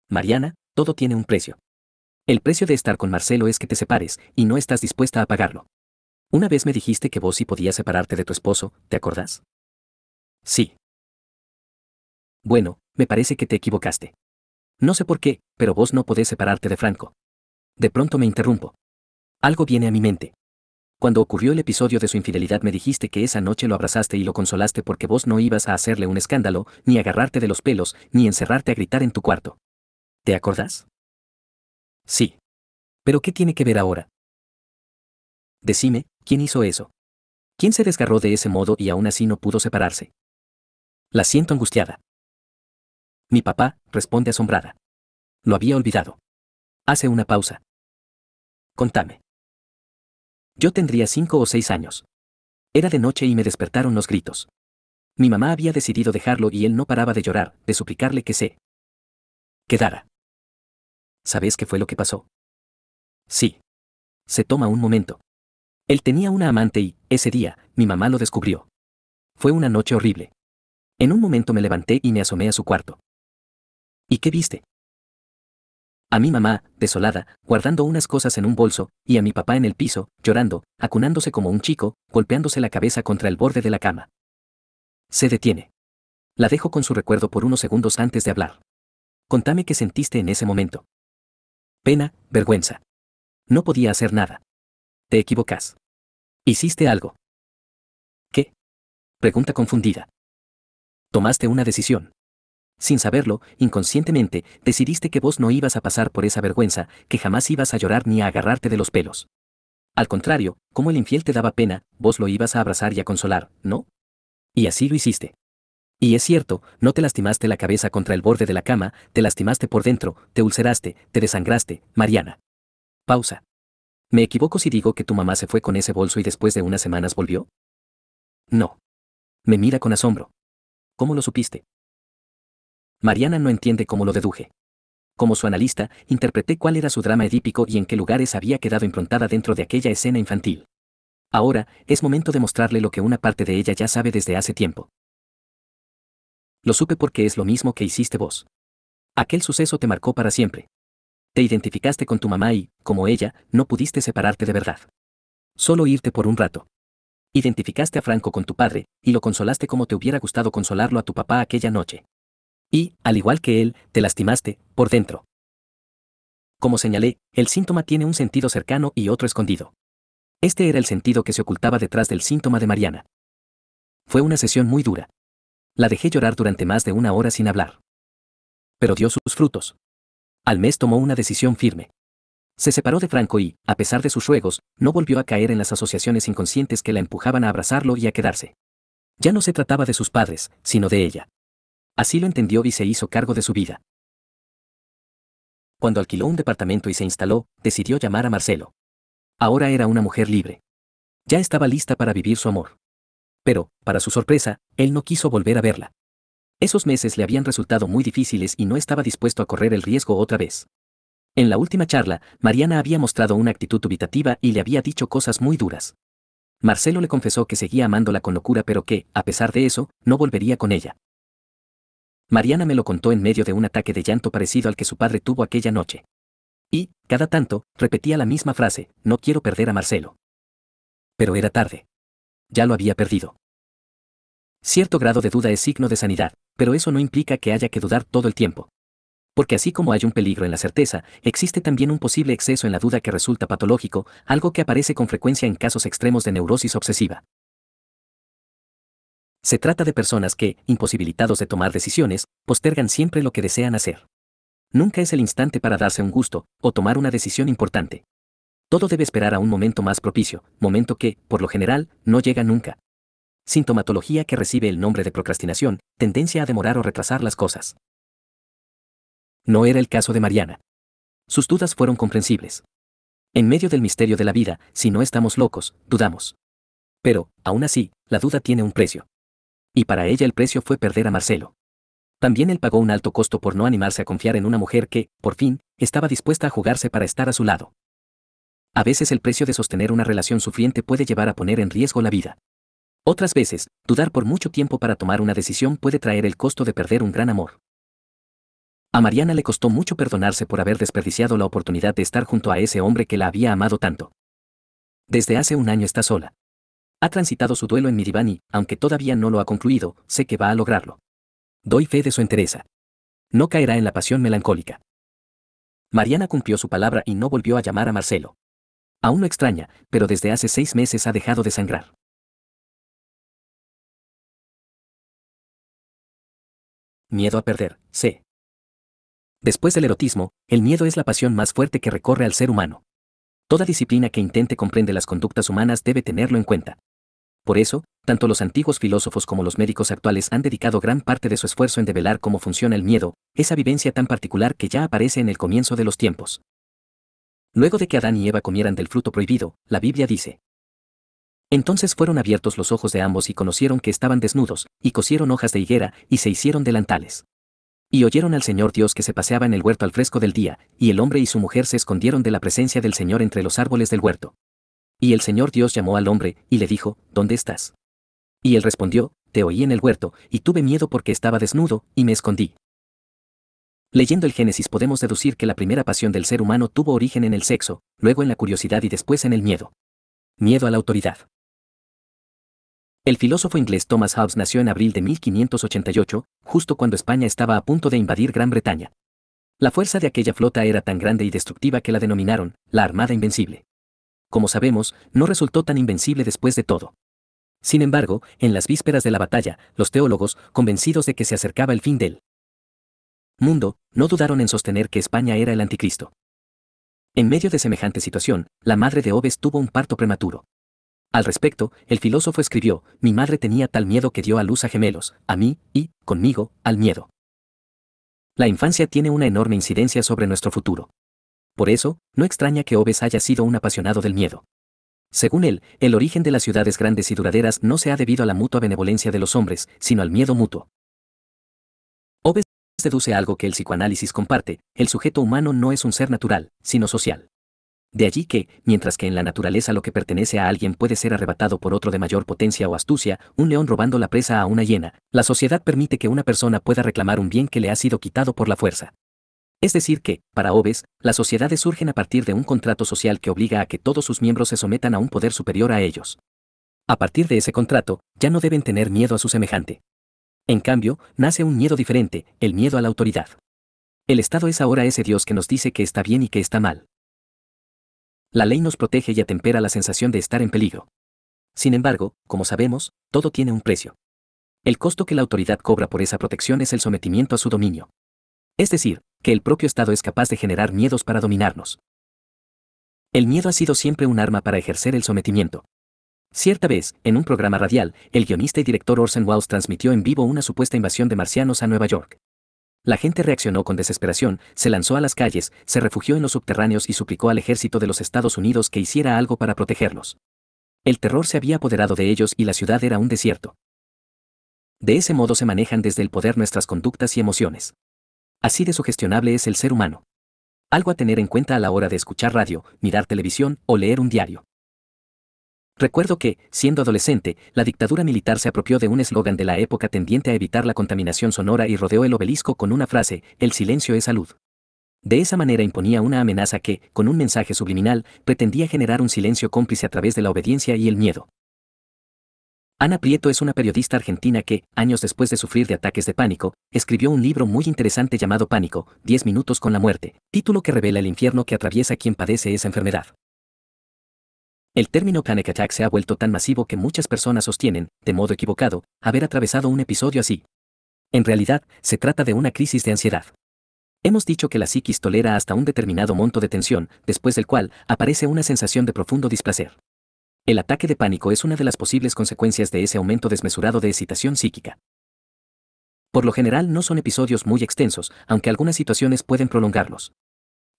Mariana, todo tiene un precio. El precio de estar con Marcelo es que te separes, y no estás dispuesta a pagarlo. Una vez me dijiste que vos sí podías separarte de tu esposo, ¿te acordás? Sí. Bueno, me parece que te equivocaste. No sé por qué, pero vos no podés separarte de Franco. De pronto me interrumpo. Algo viene a mi mente. Cuando ocurrió el episodio de su infidelidad me dijiste que esa noche lo abrazaste y lo consolaste porque vos no ibas a hacerle un escándalo, ni agarrarte de los pelos, ni encerrarte a gritar en tu cuarto. ¿Te acordás? Sí. ¿Pero qué tiene que ver ahora? Decime, ¿quién hizo eso? ¿Quién se desgarró de ese modo y aún así no pudo separarse? La siento angustiada. Mi papá, responde asombrada. Lo había olvidado. Hace una pausa. Contame. Yo tendría 5 o 6 años. Era de noche y me despertaron los gritos. Mi mamá había decidido dejarlo y él no paraba de llorar, de suplicarle que se quedara. ¿Sabes qué fue lo que pasó? Sí. Se toma un momento. Él tenía una amante y, ese día, mi mamá lo descubrió. Fue una noche horrible. En un momento me levanté y me asomé a su cuarto. ¿Y qué viste? A mi mamá, desolada, guardando unas cosas en un bolso, y a mi papá en el piso, llorando, acunándose como un chico, golpeándose la cabeza contra el borde de la cama. Se detiene. La dejo con su recuerdo por unos segundos antes de hablar. Contame qué sentiste en ese momento. Pena, vergüenza. No podía hacer nada. Te equivocas. Hiciste algo. ¿Qué? Pregunta confundida. Tomaste una decisión. Sin saberlo, inconscientemente, decidiste que vos no ibas a pasar por esa vergüenza, que jamás ibas a llorar ni a agarrarte de los pelos. Al contrario, como el infiel te daba pena, vos lo ibas a abrazar y a consolar, ¿no? Y así lo hiciste. Y es cierto, no te lastimaste la cabeza contra el borde de la cama, te lastimaste por dentro, te ulceraste, te desangraste, Mariana. Pausa. ¿Me equivoco si digo que tu mamá se fue con ese bolso y después de unas semanas volvió? No. Me mira con asombro. ¿Cómo lo supiste? Mariana no entiende cómo lo deduje. Como su analista, interpreté cuál era su drama edípico y en qué lugares había quedado improntada dentro de aquella escena infantil. Ahora, es momento de mostrarle lo que una parte de ella ya sabe desde hace tiempo. Lo supe porque es lo mismo que hiciste vos. Aquel suceso te marcó para siempre. Te identificaste con tu mamá y, como ella, no pudiste separarte de verdad. Solo irte por un rato. Identificaste a Franco con tu padre, y lo consolaste como te hubiera gustado consolarlo a tu papá aquella noche. Y, al igual que él, te lastimaste, por dentro. Como señalé, el síntoma tiene un sentido cercano y otro escondido. Este era el sentido que se ocultaba detrás del síntoma de Mariana. Fue una sesión muy dura. La dejé llorar durante más de una hora sin hablar. Pero dio sus frutos. Al mes tomó una decisión firme. Se separó de Franco y, a pesar de sus ruegos, no volvió a caer en las asociaciones inconscientes que la empujaban a abrazarlo y a quedarse. Ya no se trataba de sus padres, sino de ella. Así lo entendió y se hizo cargo de su vida. Cuando alquiló un departamento y se instaló, decidió llamar a Marcelo. Ahora era una mujer libre. Ya estaba lista para vivir su amor. Pero, para su sorpresa, él no quiso volver a verla. Esos meses le habían resultado muy difíciles y no estaba dispuesto a correr el riesgo otra vez. En la última charla, Mariana había mostrado una actitud dubitativa y le había dicho cosas muy duras. Marcelo le confesó que seguía amándola con locura pero que, a pesar de eso, no volvería con ella. Mariana me lo contó en medio de un ataque de llanto parecido al que su padre tuvo aquella noche. Y, cada tanto, repetía la misma frase, no quiero perder a Marcelo. Pero era tarde. Ya lo había perdido. Cierto grado de duda es signo de sanidad, pero eso no implica que haya que dudar todo el tiempo. Porque así como hay un peligro en la certeza, existe también un posible exceso en la duda que resulta patológico, algo que aparece con frecuencia en casos extremos de neurosis obsesiva. Se trata de personas que, imposibilitados de tomar decisiones, postergan siempre lo que desean hacer. Nunca es el instante para darse un gusto, o tomar una decisión importante. Todo debe esperar a un momento más propicio, momento que, por lo general, no llega nunca. Sintomatología que recibe el nombre de procrastinación, tendencia a demorar o retrasar las cosas. No era el caso de Mariana. Sus dudas fueron comprensibles. En medio del misterio de la vida, si no estamos locos, dudamos. Pero, aún así, la duda tiene un precio. Y para ella el precio fue perder a Marcelo. También él pagó un alto costo por no animarse a confiar en una mujer que, por fin, estaba dispuesta a jugarse para estar a su lado. A veces el precio de sostener una relación sufriente puede llevar a poner en riesgo la vida. Otras veces, dudar por mucho tiempo para tomar una decisión puede traer el costo de perder un gran amor. A Mariana le costó mucho perdonarse por haber desperdiciado la oportunidad de estar junto a ese hombre que la había amado tanto. Desde hace un año está sola. Ha transitado su duelo en mi diván y, aunque todavía no lo ha concluido, sé que va a lograrlo. Doy fe de su entereza. No caerá en la pasión melancólica. Mariana cumplió su palabra y no volvió a llamar a Marcelo. Aún lo extraña, pero desde hace 6 meses ha dejado de sangrar. Miedo a perder, sí. Después del erotismo, el miedo es la pasión más fuerte que recorre al ser humano. Toda disciplina que intente comprender las conductas humanas debe tenerlo en cuenta. Por eso, tanto los antiguos filósofos como los médicos actuales han dedicado gran parte de su esfuerzo en develar cómo funciona el miedo, esa vivencia tan particular que ya aparece en el comienzo de los tiempos. Luego de que Adán y Eva comieran del fruto prohibido, la Biblia dice: entonces fueron abiertos los ojos de ambos y conocieron que estaban desnudos, y cosieron hojas de higuera, y se hicieron delantales. Y oyeron al Señor Dios que se paseaba en el huerto al fresco del día, y el hombre y su mujer se escondieron de la presencia del Señor entre los árboles del huerto. Y el Señor Dios llamó al hombre, y le dijo: ¿dónde estás? Y él respondió: te oí en el huerto, y tuve miedo porque estaba desnudo, y me escondí. Leyendo el Génesis podemos deducir que la primera pasión del ser humano tuvo origen en el sexo, luego en la curiosidad y después en el miedo. Miedo a la autoridad. El filósofo inglés Thomas Hobbes nació en abril de 1588, justo cuando España estaba a punto de invadir Gran Bretaña. La fuerza de aquella flota era tan grande y destructiva que la denominaron la Armada Invencible. Como sabemos, no resultó tan invencible después de todo. Sin embargo, en las vísperas de la batalla, los teólogos, convencidos de que se acercaba el fin del mundo, no dudaron en sostener que España era el anticristo. En medio de semejante situación, la madre de Hobbes tuvo un parto prematuro. Al respecto, el filósofo escribió: mi madre tenía tal miedo que dio a luz a gemelos, a mí, y, conmigo, al miedo. La infancia tiene una enorme incidencia sobre nuestro futuro. Por eso, no extraña que Hobbes haya sido un apasionado del miedo. Según él, el origen de las ciudades grandes y duraderas no se ha debido a la mutua benevolencia de los hombres, sino al miedo mutuo. Hobbes deduce algo que el psicoanálisis comparte: el sujeto humano no es un ser natural, sino social. De allí que, mientras que en la naturaleza lo que pertenece a alguien puede ser arrebatado por otro de mayor potencia o astucia, un león robando la presa a una hiena, la sociedad permite que una persona pueda reclamar un bien que le ha sido quitado por la fuerza. Es decir que, para Hobbes, las sociedades surgen a partir de un contrato social que obliga a que todos sus miembros se sometan a un poder superior a ellos. A partir de ese contrato, ya no deben tener miedo a su semejante. En cambio, nace un miedo diferente, el miedo a la autoridad. El Estado es ahora ese Dios que nos dice que está bien y que está mal. La ley nos protege y atempera la sensación de estar en peligro. Sin embargo, como sabemos, todo tiene un precio. El costo que la autoridad cobra por esa protección es el sometimiento a su dominio. Es decir, que el propio Estado es capaz de generar miedos para dominarnos. El miedo ha sido siempre un arma para ejercer el sometimiento. Cierta vez, en un programa radial, el guionista y director Orson Welles transmitió en vivo una supuesta invasión de marcianos a Nueva York. La gente reaccionó con desesperación, se lanzó a las calles, se refugió en los subterráneos y suplicó al ejército de los Estados Unidos que hiciera algo para protegerlos. El terror se había apoderado de ellos y la ciudad era un desierto. De ese modo se manejan desde el poder nuestras conductas y emociones. Así de sugestionable es el ser humano. Algo a tener en cuenta a la hora de escuchar radio, mirar televisión o leer un diario. Recuerdo que, siendo adolescente, la dictadura militar se apropió de un eslogan de la época tendiente a evitar la contaminación sonora y rodeó el obelisco con una frase: el silencio es salud. De esa manera imponía una amenaza que, con un mensaje subliminal, pretendía generar un silencio cómplice a través de la obediencia y el miedo. Ana Prieto es una periodista argentina que, años después de sufrir de ataques de pánico, escribió un libro muy interesante llamado Pánico, 10 minutos con la muerte, título que revela el infierno que atraviesa quien padece esa enfermedad. El término panic attack se ha vuelto tan masivo que muchas personas sostienen, de modo equivocado, haber atravesado un episodio así. En realidad, se trata de una crisis de ansiedad. Hemos dicho que la psiquis tolera hasta un determinado monto de tensión, después del cual aparece una sensación de profundo displacer. El ataque de pánico es una de las posibles consecuencias de ese aumento desmesurado de excitación psíquica. Por lo general no son episodios muy extensos, aunque algunas situaciones pueden prolongarlos.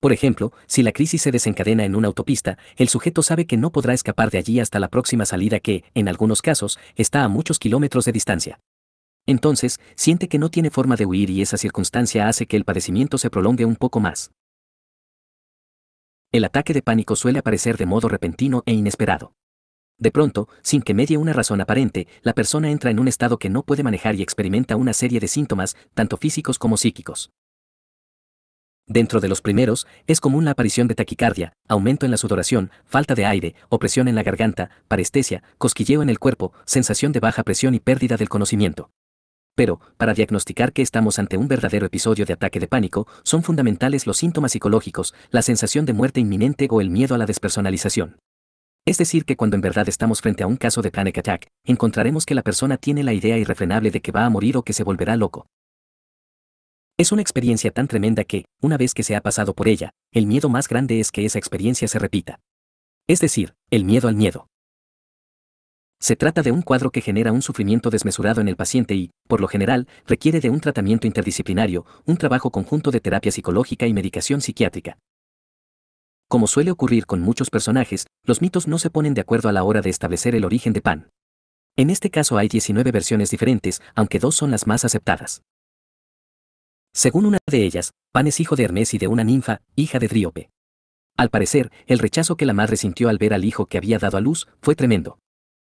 Por ejemplo, si la crisis se desencadena en una autopista, el sujeto sabe que no podrá escapar de allí hasta la próxima salida que, en algunos casos, está a muchos kilómetros de distancia. Entonces, siente que no tiene forma de huir y esa circunstancia hace que el padecimiento se prolongue un poco más. El ataque de pánico suele aparecer de modo repentino e inesperado. De pronto, sin que medie una razón aparente, la persona entra en un estado que no puede manejar y experimenta una serie de síntomas, tanto físicos como psíquicos. Dentro de los primeros, es común la aparición de taquicardia, aumento en la sudoración, falta de aire, opresión en la garganta, parestesia, cosquilleo en el cuerpo, sensación de baja presión y pérdida del conocimiento. Pero, para diagnosticar que estamos ante un verdadero episodio de ataque de pánico, son fundamentales los síntomas psicológicos, la sensación de muerte inminente o el miedo a la despersonalización. Es decir, que cuando en verdad estamos frente a un caso de panic attack, encontraremos que la persona tiene la idea irrefrenable de que va a morir o que se volverá loco. Es una experiencia tan tremenda que, una vez que se ha pasado por ella, el miedo más grande es que esa experiencia se repita. Es decir, el miedo al miedo. Se trata de un cuadro que genera un sufrimiento desmesurado en el paciente y, por lo general, requiere de un tratamiento interdisciplinario, un trabajo conjunto de terapia psicológica y medicación psiquiátrica. Como suele ocurrir con muchos personajes, los mitos no se ponen de acuerdo a la hora de establecer el origen de Pan. En este caso hay 19 versiones diferentes, aunque dos son las más aceptadas. Según una de ellas, Pan es hijo de Hermes y de una ninfa, hija de Dríope. Al parecer, el rechazo que la madre sintió al ver al hijo que había dado a luz fue tremendo.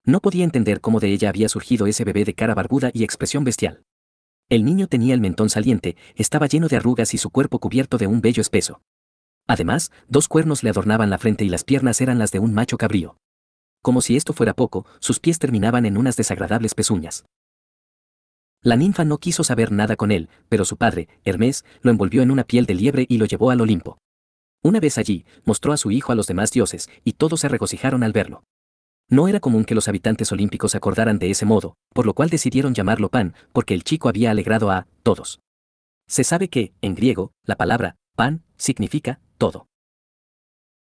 No podía entender cómo de ella había surgido ese bebé de cara barbuda y expresión bestial. El niño tenía el mentón saliente, estaba lleno de arrugas y su cuerpo cubierto de un vello espeso. Además, 2 cuernos le adornaban la frente y las piernas eran las de un macho cabrío. Como si esto fuera poco, sus pies terminaban en unas desagradables pezuñas. La ninfa no quiso saber nada con él, pero su padre, Hermes, lo envolvió en una piel de liebre y lo llevó al Olimpo. Una vez allí, mostró a su hijo a los demás dioses, y todos se regocijaron al verlo. No era común que los habitantes olímpicos acordaran de ese modo, por lo cual decidieron llamarlo Pan, porque el chico había alegrado a todos. Se sabe que, en griego, la palabra pan significa todo.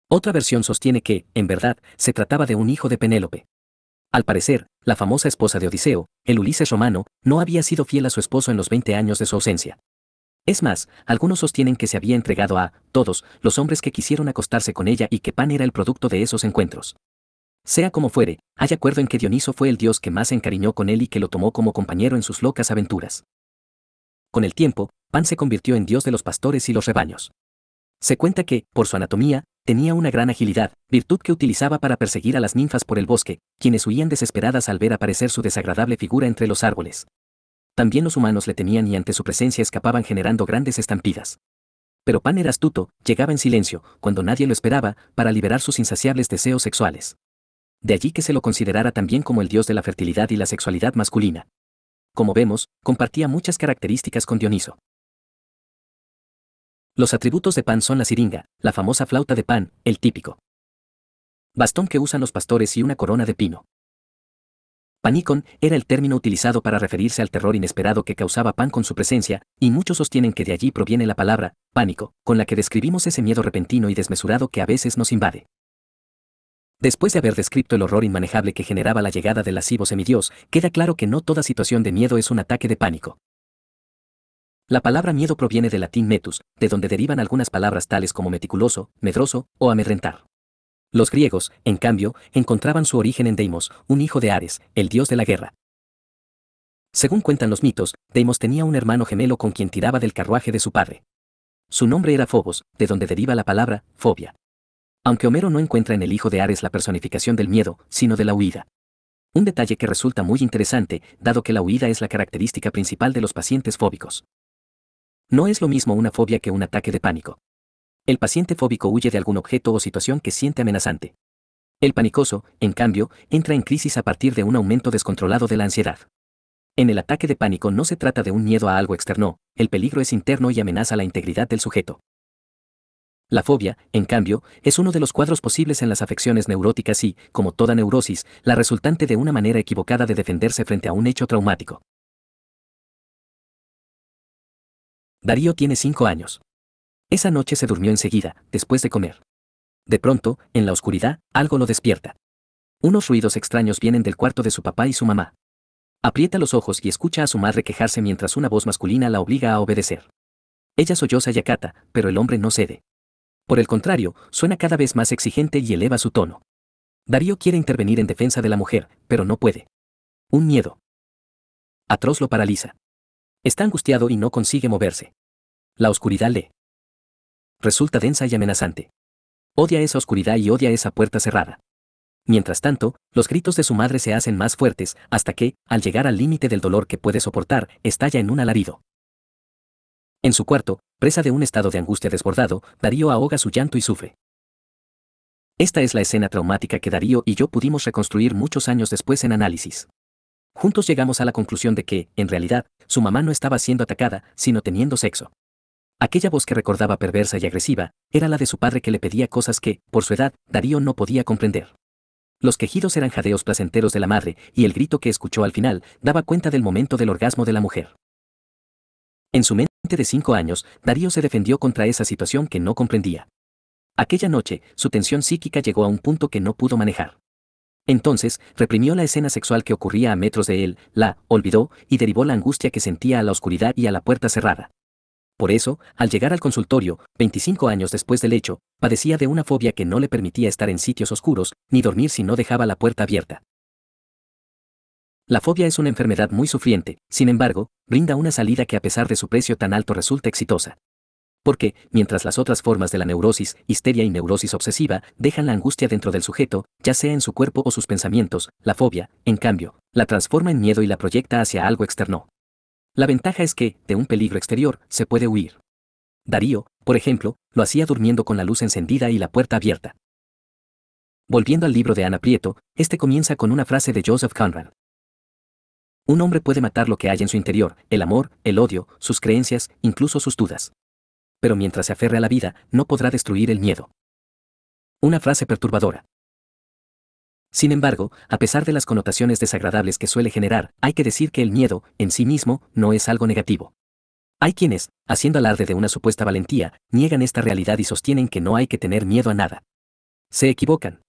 Otra versión sostiene que, en verdad, se trataba de un hijo de Penélope. Al parecer, la famosa esposa de Odiseo, el Ulises romano, no había sido fiel a su esposo en los 20 años de su ausencia. Es más, algunos sostienen que se había entregado a todos los hombres que quisieron acostarse con ella y que Pan era el producto de esos encuentros. Sea como fuere, hay acuerdo en que Dioniso fue el dios que más se encariñó con él y que lo tomó como compañero en sus locas aventuras. Con el tiempo, Pan se convirtió en dios de los pastores y los rebaños. Se cuenta que, por su anatomía, tenía una gran agilidad, virtud que utilizaba para perseguir a las ninfas por el bosque, quienes huían desesperadas al ver aparecer su desagradable figura entre los árboles. También los humanos le temían y ante su presencia escapaban generando grandes estampidas. Pero Pan era astuto, llegaba en silencio, cuando nadie lo esperaba, para liberar sus insaciables deseos sexuales. De allí que se lo considerara también como el dios de la fertilidad y la sexualidad masculina. Como vemos, compartía muchas características con Dioniso. Los atributos de Pan son la siringa, la famosa flauta de Pan, el típico bastón que usan los pastores y una corona de pino. Panicón era el término utilizado para referirse al terror inesperado que causaba Pan con su presencia, y muchos sostienen que de allí proviene la palabra pánico, con la que describimos ese miedo repentino y desmesurado que a veces nos invade. Después de haber descrito el horror inmanejable que generaba la llegada del lascivo semidios, queda claro que no toda situación de miedo es un ataque de pánico. La palabra miedo proviene del latín metus, de donde derivan algunas palabras tales como meticuloso, medroso o amedrentar. Los griegos, en cambio, encontraban su origen en Deimos, un hijo de Ares, el dios de la guerra. Según cuentan los mitos, Deimos tenía un hermano gemelo con quien tiraba del carruaje de su padre. Su nombre era Fobos, de donde deriva la palabra fobia. Aunque Homero no encuentra en el hijo de Ares la personificación del miedo, sino de la huida. Un detalle que resulta muy interesante, dado que la huida es la característica principal de los pacientes fóbicos. No es lo mismo una fobia que un ataque de pánico. El paciente fóbico huye de algún objeto o situación que siente amenazante. El panicoso, en cambio, entra en crisis a partir de un aumento descontrolado de la ansiedad. En el ataque de pánico no se trata de un miedo a algo externo, el peligro es interno y amenaza la integridad del sujeto. La fobia, en cambio, es uno de los cuadros posibles en las afecciones neuróticas y, como toda neurosis, la resultante de una manera equivocada de defenderse frente a un hecho traumático. Darío tiene 5 años. Esa noche se durmió enseguida, después de comer. De pronto, en la oscuridad, algo lo despierta. Unos ruidos extraños vienen del cuarto de su papá y su mamá. Aprieta los ojos y escucha a su madre quejarse mientras una voz masculina la obliga a obedecer. Ella solloza y acata, pero el hombre no cede. Por el contrario, suena cada vez más exigente y eleva su tono. Darío quiere intervenir en defensa de la mujer, pero no puede. Un miedo atroz lo paraliza. Está angustiado y no consigue moverse. La oscuridad le resulta densa y amenazante. Odia esa oscuridad y odia esa puerta cerrada. Mientras tanto, los gritos de su madre se hacen más fuertes, hasta que, al llegar al límite del dolor que puede soportar, estalla en un alarido. En su cuarto, presa de un estado de angustia desbordado, Darío ahoga su llanto y sufre. Esta es la escena traumática que Darío y yo pudimos reconstruir muchos años después en análisis. Juntos llegamos a la conclusión de que, en realidad, su mamá no estaba siendo atacada, sino teniendo sexo. Aquella voz que recordaba perversa y agresiva, era la de su padre que le pedía cosas que, por su edad, Darío no podía comprender. Los quejidos eran jadeos placenteros de la madre, y el grito que escuchó al final, daba cuenta del momento del orgasmo de la mujer. En su mente de 5 años, Darío se defendió contra esa situación que no comprendía. Aquella noche, su tensión psíquica llegó a un punto que no pudo manejar. Entonces, reprimió la escena sexual que ocurría a metros de él, la olvidó y derivó la angustia que sentía a la oscuridad y a la puerta cerrada. Por eso, al llegar al consultorio, 25 años después del hecho, padecía de una fobia que no le permitía estar en sitios oscuros, ni dormir si no dejaba la puerta abierta. La fobia es una enfermedad muy sufriente, sin embargo, brinda una salida que a pesar de su precio tan alto resulta exitosa. Porque, mientras las otras formas de la neurosis, histeria y neurosis obsesiva, dejan la angustia dentro del sujeto, ya sea en su cuerpo o sus pensamientos, la fobia, en cambio, la transforma en miedo y la proyecta hacia algo externo. La ventaja es que, de un peligro exterior, se puede huir. Darío, por ejemplo, lo hacía durmiendo con la luz encendida y la puerta abierta. Volviendo al libro de Ana Prieto, este comienza con una frase de Joseph Conrad. Un hombre puede matar lo que hay en su interior, el amor, el odio, sus creencias, incluso sus dudas. Pero mientras se aferre a la vida, no podrá destruir el miedo. Una frase perturbadora. Sin embargo, a pesar de las connotaciones desagradables que suele generar, hay que decir que el miedo, en sí mismo, no es algo negativo. Hay quienes, haciendo alarde de una supuesta valentía, niegan esta realidad y sostienen que no hay que tener miedo a nada. Se equivocan.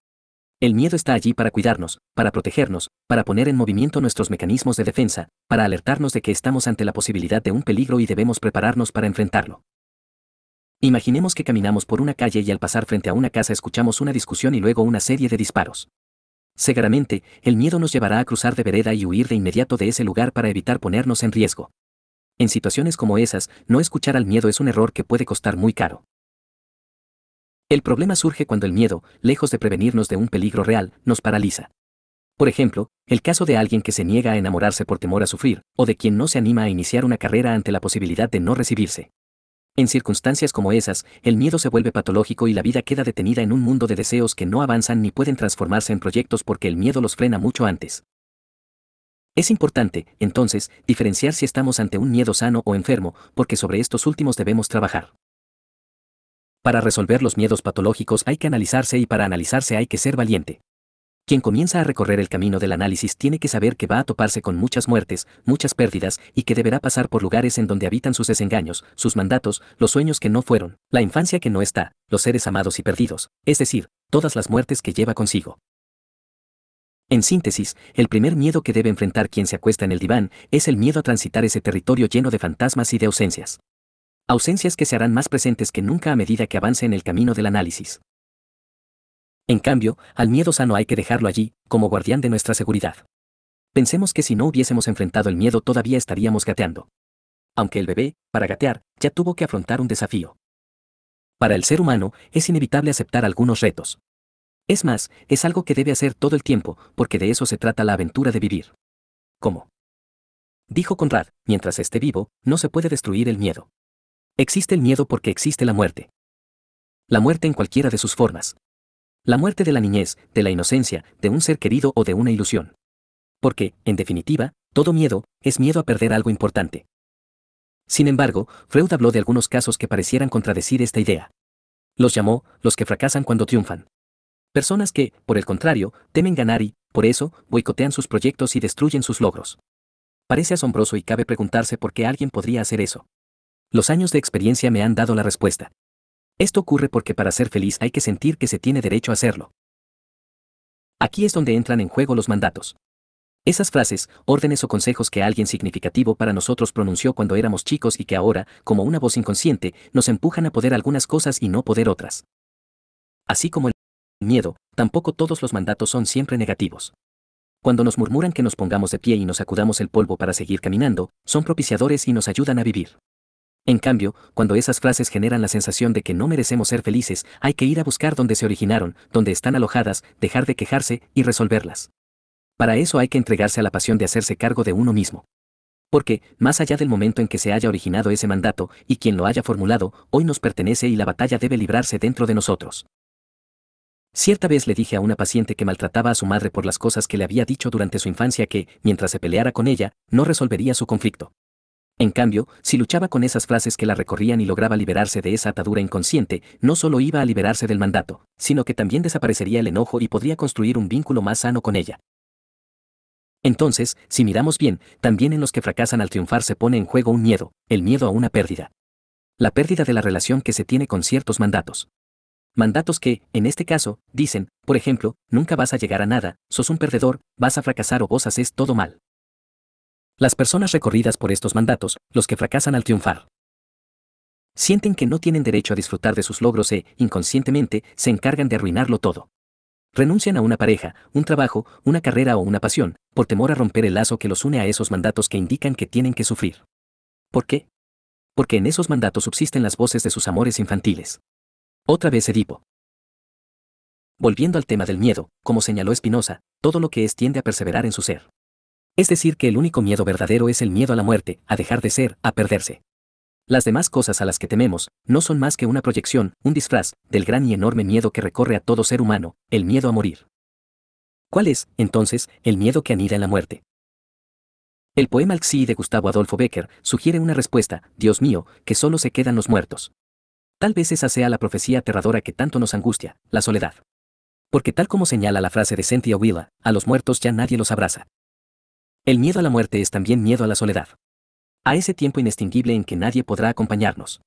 El miedo está allí para cuidarnos, para protegernos, para poner en movimiento nuestros mecanismos de defensa, para alertarnos de que estamos ante la posibilidad de un peligro y debemos prepararnos para enfrentarlo. Imaginemos que caminamos por una calle y al pasar frente a una casa escuchamos una discusión y luego una serie de disparos. Seguramente, el miedo nos llevará a cruzar de vereda y huir de inmediato de ese lugar para evitar ponernos en riesgo. En situaciones como esas, no escuchar al miedo es un error que puede costar muy caro. El problema surge cuando el miedo, lejos de prevenirnos de un peligro real, nos paraliza. Por ejemplo, el caso de alguien que se niega a enamorarse por temor a sufrir, o de quien no se anima a iniciar una carrera ante la posibilidad de no recibirse. En circunstancias como esas, el miedo se vuelve patológico y la vida queda detenida en un mundo de deseos que no avanzan ni pueden transformarse en proyectos porque el miedo los frena mucho antes. Es importante, entonces, diferenciar si estamos ante un miedo sano o enfermo, porque sobre estos últimos debemos trabajar. Para resolver los miedos patológicos hay que analizarse y para analizarse hay que ser valiente. Quien comienza a recorrer el camino del análisis tiene que saber que va a toparse con muchas muertes, muchas pérdidas, y que deberá pasar por lugares en donde habitan sus desengaños, sus mandatos, los sueños que no fueron, la infancia que no está, los seres amados y perdidos, es decir, todas las muertes que lleva consigo. En síntesis, el primer miedo que debe enfrentar quien se acuesta en el diván es el miedo a transitar ese territorio lleno de fantasmas y de ausencias. Ausencias que se harán más presentes que nunca a medida que avance en el camino del análisis. En cambio, al miedo sano hay que dejarlo allí, como guardián de nuestra seguridad. Pensemos que si no hubiésemos enfrentado el miedo todavía estaríamos gateando. Aunque el bebé, para gatear, ya tuvo que afrontar un desafío. Para el ser humano, es inevitable aceptar algunos retos. Es más, es algo que debe hacer todo el tiempo, porque de eso se trata la aventura de vivir. ¿Cómo? Dijo Conrad, mientras esté vivo, no se puede destruir el miedo. Existe el miedo porque existe la muerte. La muerte en cualquiera de sus formas. La muerte de la niñez, de la inocencia, de un ser querido o de una ilusión. Porque, en definitiva, todo miedo es miedo a perder algo importante. Sin embargo, Freud habló de algunos casos que parecieran contradecir esta idea. Los llamó los que fracasan cuando triunfan. Personas que, por el contrario, temen ganar y, por eso, boicotean sus proyectos y destruyen sus logros. Parece asombroso y cabe preguntarse por qué alguien podría hacer eso. Los años de experiencia me han dado la respuesta. Esto ocurre porque para ser feliz hay que sentir que se tiene derecho a hacerlo. Aquí es donde entran en juego los mandatos. Esas frases, órdenes o consejos que alguien significativo para nosotros pronunció cuando éramos chicos y que ahora, como una voz inconsciente, nos empujan a poder algunas cosas y no poder otras. Así como el miedo, tampoco todos los mandatos son siempre negativos. Cuando nos murmuran que nos pongamos de pie y nos sacudamos el polvo para seguir caminando, son propiciadores y nos ayudan a vivir. En cambio, cuando esas frases generan la sensación de que no merecemos ser felices, hay que ir a buscar donde se originaron, donde están alojadas, dejar de quejarse y resolverlas. Para eso hay que entregarse a la pasión de hacerse cargo de uno mismo. Porque, más allá del momento en que se haya originado ese mandato, y quien lo haya formulado, hoy nos pertenece y la batalla debe librarse dentro de nosotros. Cierta vez le dije a una paciente que maltrataba a su madre por las cosas que le había dicho durante su infancia que, mientras se peleara con ella, no resolvería su conflicto. En cambio, si luchaba con esas frases que la recorrían y lograba liberarse de esa atadura inconsciente, no solo iba a liberarse del mandato, sino que también desaparecería el enojo y podría construir un vínculo más sano con ella. Entonces, si miramos bien, también en los que fracasan al triunfar se pone en juego un miedo, el miedo a una pérdida. La pérdida de la relación que se tiene con ciertos mandatos. Mandatos que, en este caso, dicen, por ejemplo, nunca vas a llegar a nada, sos un perdedor, vas a fracasar o vos haces todo mal. Las personas recorridas por estos mandatos, los que fracasan al triunfar. Sienten que no tienen derecho a disfrutar de sus logros e, inconscientemente, se encargan de arruinarlo todo. Renuncian a una pareja, un trabajo, una carrera o una pasión, por temor a romper el lazo que los une a esos mandatos que indican que tienen que sufrir. ¿Por qué? Porque en esos mandatos subsisten las voces de sus amores infantiles. Otra vez Edipo. Volviendo al tema del miedo, como señaló Spinoza, todo lo que es tiende a perseverar en su ser. Es decir, que el único miedo verdadero es el miedo a la muerte, a dejar de ser, a perderse. Las demás cosas a las que tememos, no son más que una proyección, un disfraz, del gran y enorme miedo que recorre a todo ser humano, el miedo a morir. ¿Cuál es, entonces, el miedo que anida en la muerte? El poema Alxí de Gustavo Adolfo Bécquer sugiere una respuesta: Dios mío, que solo se quedan los muertos. Tal vez esa sea la profecía aterradora que tanto nos angustia, la soledad. Porque tal como señala la frase de Cynthia Willa, a los muertos ya nadie los abraza. El miedo a la muerte es también miedo a la soledad. A ese tiempo inextinguible en que nadie podrá acompañarnos.